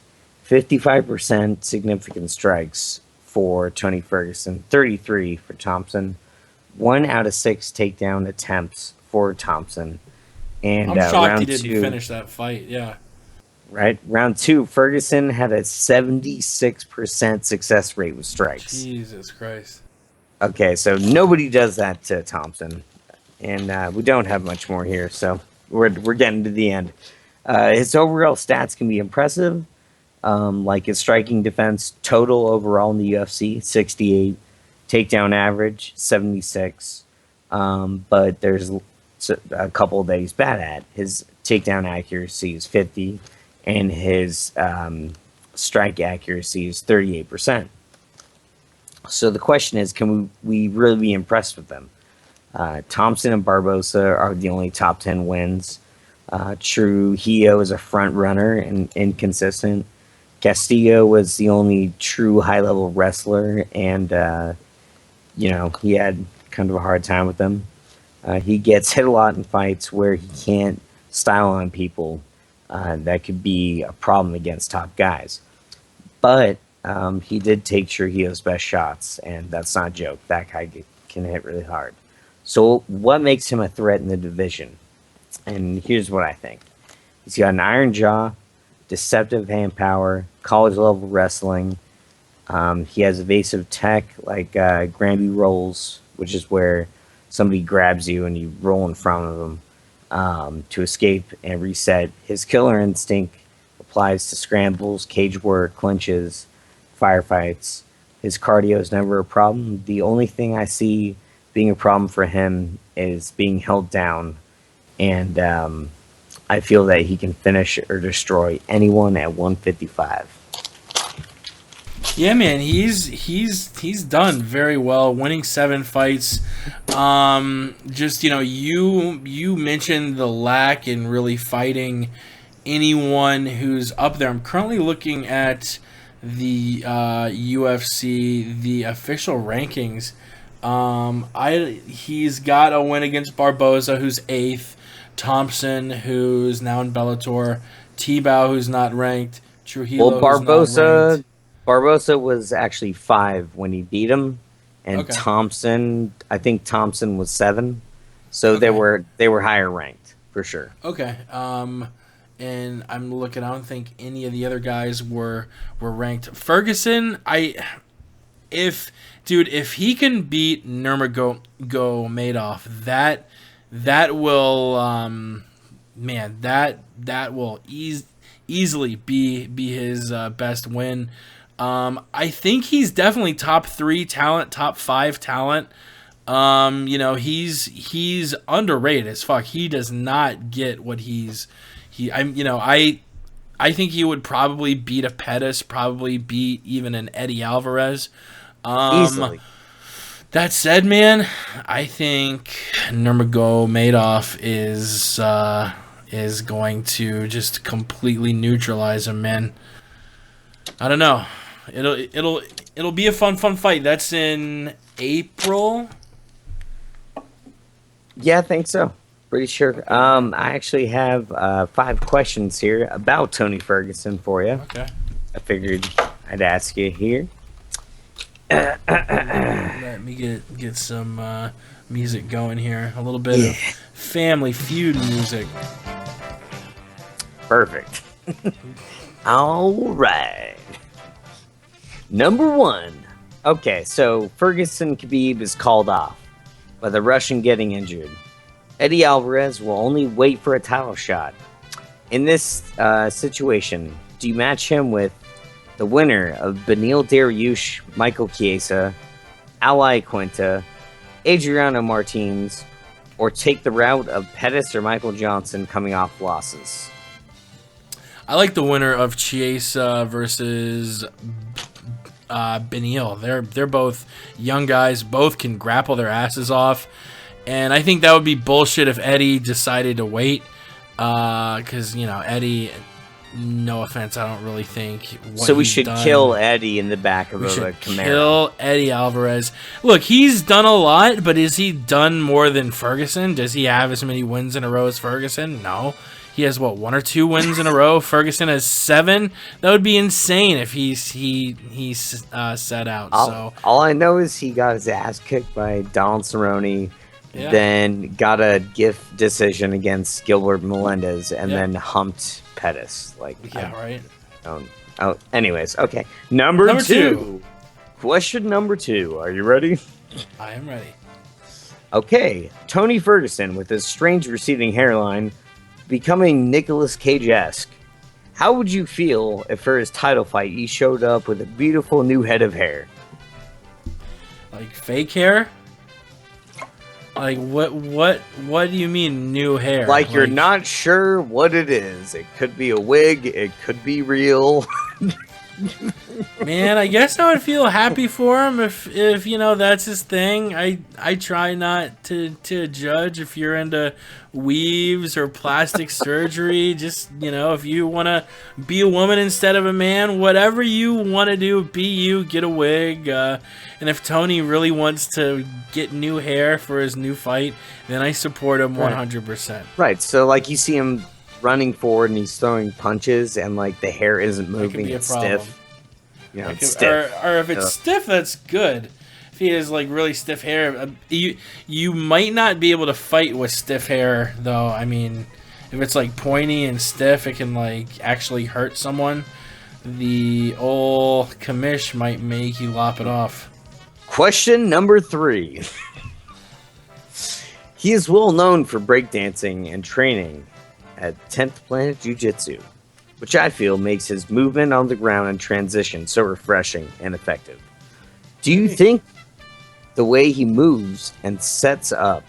55% significant strikes for Tony Ferguson, 33 for Thompson. 1 out of 6 takedown attempts for Thompson. And I'm shocked round he didn't 2, finish that fight. Yeah. Right? Round 2, Ferguson had a 76% success rate with strikes. Jesus Christ. Okay, so nobody does that to Thompson. And we don't have much more here, so we're getting to the end. His overall stats can be impressive, like his striking defense total overall in the UFC, 68. Takedown average, 76. But there's a couple that he's bad at. His takedown accuracy is 50, and his strike accuracy is 38%. So the question is, can we really be impressed with them? Thompson and Barbosa are the only top 10 wins. Trujillo is a front runner and inconsistent. Castillo was the only true high-level wrestler, and he had kind of a hard time with them. He gets hit a lot in fights where he can't style on people. That could be a problem against top guys. But he did take Trujillo's best shots, and that's not a joke. That guy can hit really hard. So what makes him a threat in the division? And here's what I think. He's got an iron jaw, deceptive hand power, college-level wrestling. He has evasive tech like Granby rolls, which is where somebody grabs you and you roll in front of them to escape and reset. His killer instinct applies to scrambles, cage work, clinches, firefights. His cardio is never a problem. The only thing I see being a problem for him is being held down, and I feel that he can finish or destroy anyone at 155. Yeah, man, he's done very well, winning 7 fights. Just you mentioned the lack in really fighting anyone who's up there. I'm currently looking at the UFC, the official rankings. He's got a win against Barbosa, who's 8th. Thompson, who's now in Bellator. T-Bow, who's not ranked. Trujillo, who's not ranked. Barbosa was actually 5 when he beat him, and Okay. I think Thompson was 7. So Okay. they were higher ranked for sure. Okay. And I'm looking. I don't think any of the other guys were ranked. Ferguson, if he can beat Nurmagomedov, that will that will easily be his best win. I think he's definitely top 3 talent, top 5 talent. He's underrated as fuck. He does not get what I think he would probably beat a Pettis, probably beat even an Eddie Alvarez. Easily. That said, man, I think Nurmagomedov is going to just completely neutralize him, man. I don't know. It'll be a fun fight. That's in April. Yeah, I think so. Pretty sure. I actually have 5 questions here about Tony Ferguson for you. Okay. I figured I'd ask you here. Let me get some music going here. A little bit of Family Feud music. Perfect. All right. Number 1. Okay, so Ferguson Khabib is called off by the Russian getting injured. Eddie Alvarez will only wait for a title shot. In this situation, do you match him with the winner of Beneil Dariush, Michael Chiesa, Ally Quinta, Adriano Martins, or take the route of Pettis or Michael Johnson coming off losses? I like the winner of Chiesa versus Beneil. They're both young guys. Both can grapple their asses off. And I think that would be bullshit if Eddie decided to wait. Because, Eddie, no offense, I don't really think so we should kill Eddie in the back of a Camaro. Kill Eddie Alvarez. Look, he's done a lot, but is he done more than Ferguson? Does he have as many wins in a row as Ferguson? No. He has, 1 or 2 wins in a row? Ferguson has 7? That would be insane if he's set out. All I know is he got his ass kicked by Donald Cerrone, then got a gift decision against Gilbert Melendez, and then humped Pettis. Right. Anyways, okay. Number 2. Question number 2. Are you ready? I am ready. Okay. Tony Ferguson, with his strange receding hairline, becoming Nicolas Cage-esque. How would you feel if for his title fight he showed up with a beautiful new head of hair? Like fake hair? Like what do you mean new hair? Like you're not sure what it is. It could be a wig, it could be real. Man, I guess I would feel happy for him if that's his thing. I try not to judge if you're into weaves or plastic surgery. Just, if you want to be a woman instead of a man, whatever you want to do, be you, get a wig. And if Tony really wants to get new hair for his new fight, then I support him 100%. Right, so you see him running forward and he's throwing punches and the hair isn't moving, it's stiff. It's stiff. Or if it's stiff, that's good. If he has really stiff hair, you might not be able to fight with stiff hair though. I mean, if it's pointy and stiff, it can actually hurt someone. The old commish might make you lop it off. Question number 3. He is well known for breakdancing and training at 10th Planet Jiu-Jitsu, which I feel makes his movement on the ground and transition so refreshing and effective. Do you think the way he moves and sets up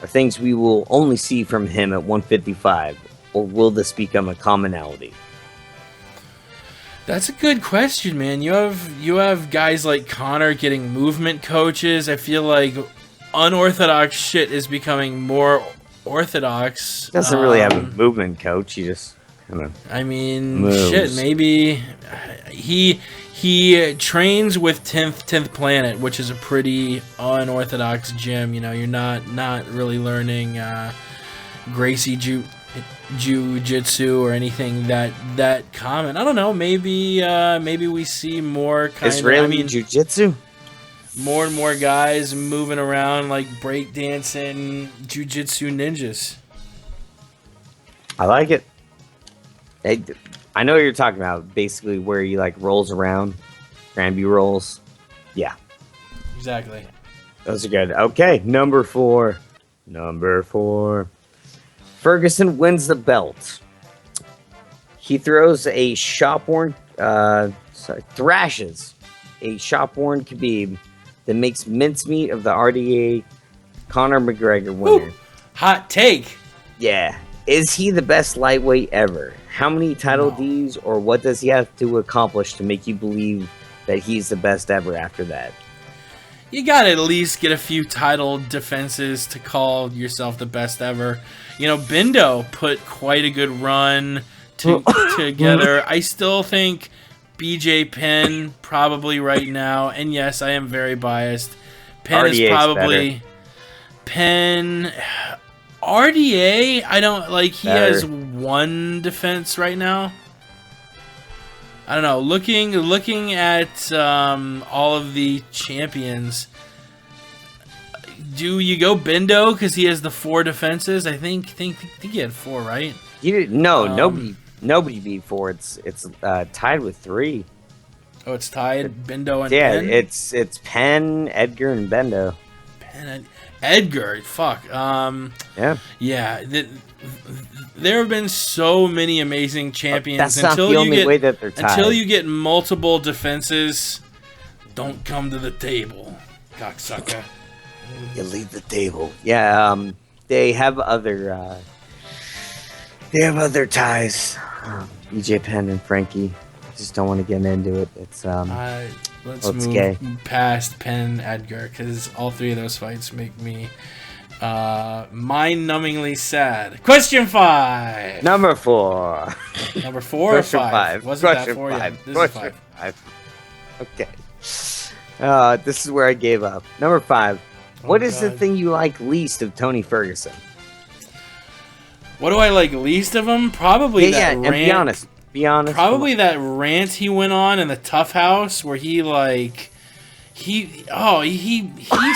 are things we will only see from him at 155, or will this become a commonality? That's a good question, man. You have guys like Connor getting movement coaches. I feel like unorthodox shit is becoming more orthodox. Doesn't really have a movement coach. He just kind of moves. Shit, maybe he trains with 10th Planet, which is a pretty unorthodox gym. You're not really learning Gracie Jiu-Jitsu or anything that common. I don't know. Maybe we see more Israeli Jiu-Jitsu. More and more guys moving around like breakdancing Jiu-Jitsu ninjas. I like it. I know what you're talking about. Basically, where he rolls around, Granby rolls. Yeah, exactly. Those are good. Okay, number 4. Ferguson wins the belt. He throws a thrashes a shop-worn Khabib that makes mincemeat of the RDA Conor McGregor winner. Ooh, hot take. Yeah. Is he the best lightweight ever? How many title Ds, or what does he have to accomplish to make you believe that he's the best ever after that? You gotta at least get a few title defenses to call yourself the best ever. Bindo put quite a good run together. I still think BJ Penn probably right now, and yes, I am very biased. Penn is probably better. Penn RDA, I don't like. He Better. has one defense right now. I don't know. Looking at all of the champions, do you go Bindo because he has the 4 defenses? I think he had 4, right? Nobody beat 4. It's tied with 3. Oh, it's tied. Bindo and Yeah, Penn? it's Penn, Edgar, and Bendo. Edgar, fuck. Yeah. There have been so many amazing champions. That's not the only way that they're tied. Until you get multiple defenses, don't come to the table, cocksucker. You leave the table. Yeah. They have other ties. EJ Penn and Frankie. Just don't want to get into it. It's Let's it's move gay. past Penn Edgar because all 3 of those fights make me mind-numbingly sad. Question 5. Number 4. Number 4 or 5? Wasn't Question that 4 yet? 5. This is Question 5. 5. Okay. This is where I gave up. Number 5. What is the God. thing you like least of Tony Ferguson? What do I like least of him? Probably that and rant. be honest. Probably that rant he went on in the Tough House where he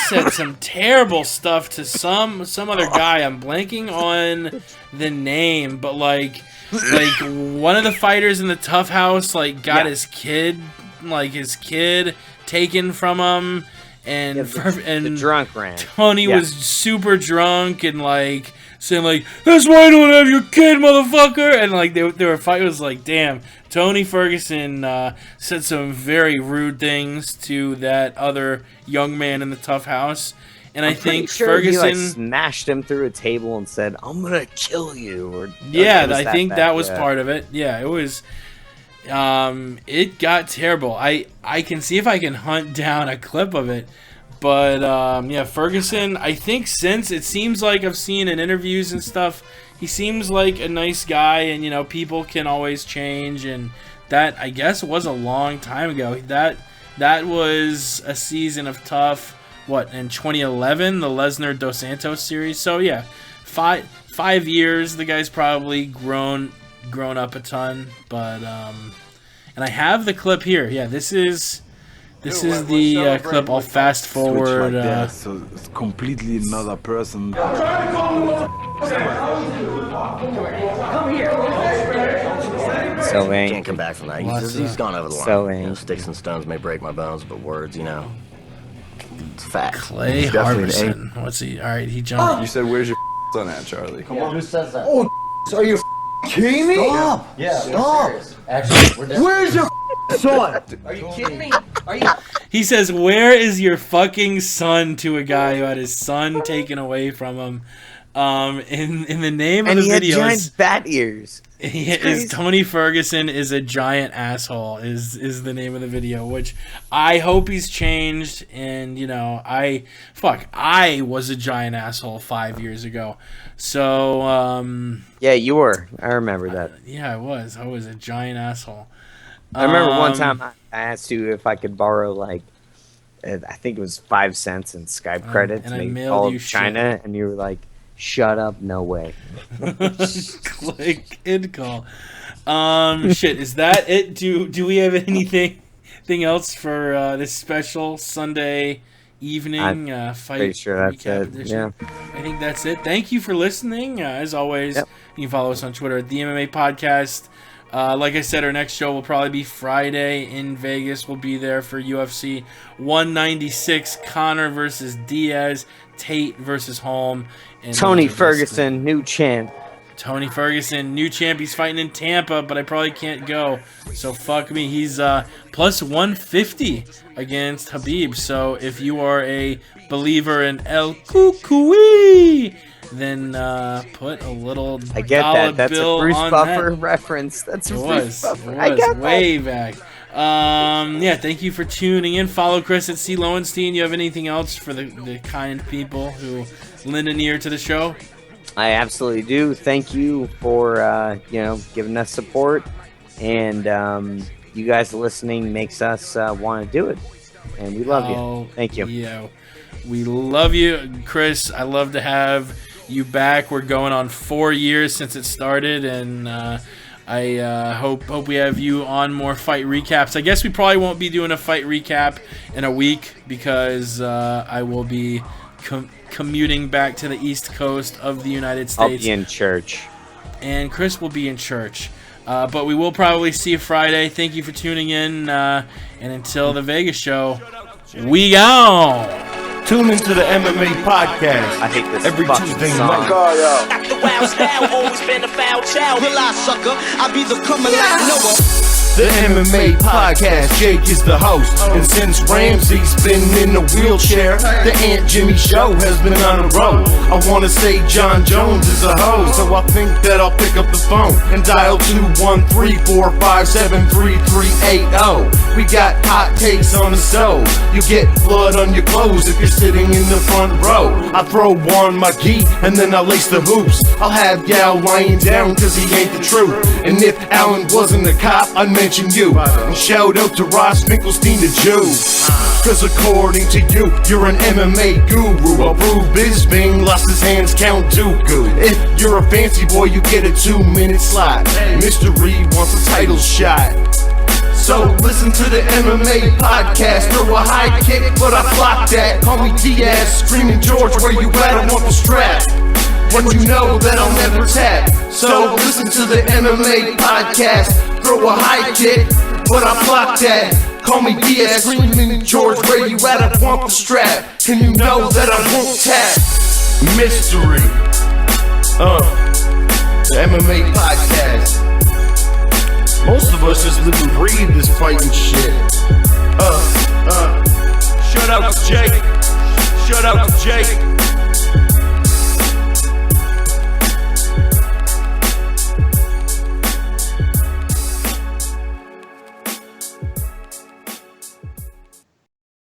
said some terrible stuff to some other guy. I'm blanking on the name, but like one of the fighters in the Tough House got his kid taken from him, and the drunk rant. Tony was super drunk and saying that's why you don't have your kid, motherfucker, and they were fighting. It was like, damn, Tony Ferguson said some very rude things to that other young man in the Tough House, and I think Ferguson he, smashed him through a table and said, "I'm gonna kill you." Or I think that was part of it. Yeah, it was. It got terrible. I can see if I can hunt down a clip of it. But, Ferguson, I think since it seems like I've seen in interviews and stuff, he seems like a nice guy and, people can always change. And that, I guess, was a long time ago. That was a season of Tough, in 2011, the Lesnar Dos Santos series. So, yeah, 5 years, the guy's probably grown up a ton. But, and I have the clip here. Yeah, this is the clip. I'll fast forward. So it's completely another person. So angry. Can't come back from that. He's gone over the line. So Sticks and stones may break my bones, but words, it's facts. Clay Harbison. What's he? All right, he jumped. You said, "Where's your son at, Charlie?" Come on. Who says that? Oh, are you kidding me? Stop! Yeah, Stop! Actually, we're Where's your son? Are you kidding me? Are you? He says, "Where is your fucking son?" to a guy who had his son taken away from him. In the name of the he had video giant bat ears. is Tony Ferguson is a giant asshole is the name of the video, which I hope he's changed. And I was a giant asshole 5 years ago. So Yeah, you were. I remember that. yeah, I was a giant asshole. I remember one time I asked you if I could borrow I think it was 5 cents in Skype credits. and I they mailed called you China, shit. and you were like, "Shut up, no way." Click end call. Shit, is that it? Do we have anything else for this special Sunday evening fight? Pretty sure that's recap it. edition? Yeah. I think that's it. Thank you for listening. As always, Yep. you can follow us on Twitter at the MMA Podcast. Like I said, our next show will probably be Friday in Vegas. We'll be there for UFC 196, Conor versus Diaz, Tate versus Holm. And Tony Ferguson, new champ. Tony Ferguson, new champ. He's fighting in Tampa, but I probably can't go. So fuck me. He's plus 150 against Habib. So if you are a believer in El Cucuy, then put a little I get dollar that. That's bill a Bruce on Buffer that. reference. That's a It Bruce was. Buffer. It I was got way back. Thank you for tuning in. Follow Chris at C. Lowenstein. You have anything else for the kind people who lend an ear to the show? I absolutely do. Thank you for giving us support, and you guys listening makes us want to do it, and we love you. Thank you. Yeah, we love you, Chris. I love to have you back. We're going on 4 years since it started, and I hope we have you on more fight recaps. I guess we probably won't be doing a fight recap in a week because I will be commuting back to the East Coast of the United States. I'll be in church. And Chris will be in church. But we will probably see you Friday. Thank you for tuning in. And until the Vegas show, we gone. Tune into the MMA podcast I hate this every fucking Tuesday song. night. Got the wild style, always been a foul child. Realize, sucker, I be the criminal Noah. The MMA podcast, Jake is the host. And since Ramsey's been in a wheelchair, the Aunt Jimmy show has been on a roll. I wanna say John Jones is a hoe, so I think that I'll pick up the phone and dial 213-457-3380. We got hot takes on the stove. You get blood on your clothes if you're sitting in the front row. I throw on my gi and then I lace the hoops. I'll have Gal lying down cause he ain't the truth. And if Alan wasn't a cop, I'd mention you. And shout out to Ross Finkelstein the Jew. Cause according to you, you're an MMA guru. I'll prove Bisping lost his hands, Count Dooku. If you're a fancy boy, you get a 2-minute slot. Mystery wants a title shot. So listen to the MMA podcast. Throw a high kick, but I block that. Call me Diaz, screaming George, where you at? I want the strap. When you know that I'll never tap. So listen to the MMA podcast. Throw a high kick, but I block that. Call me Diaz, screaming George, where you at? I want the strap. And you know that I won't tap. Mystery. The MMA podcast. Most of us just live and breathe this fighting shit. Shout out to Jake. Shout out to Jake.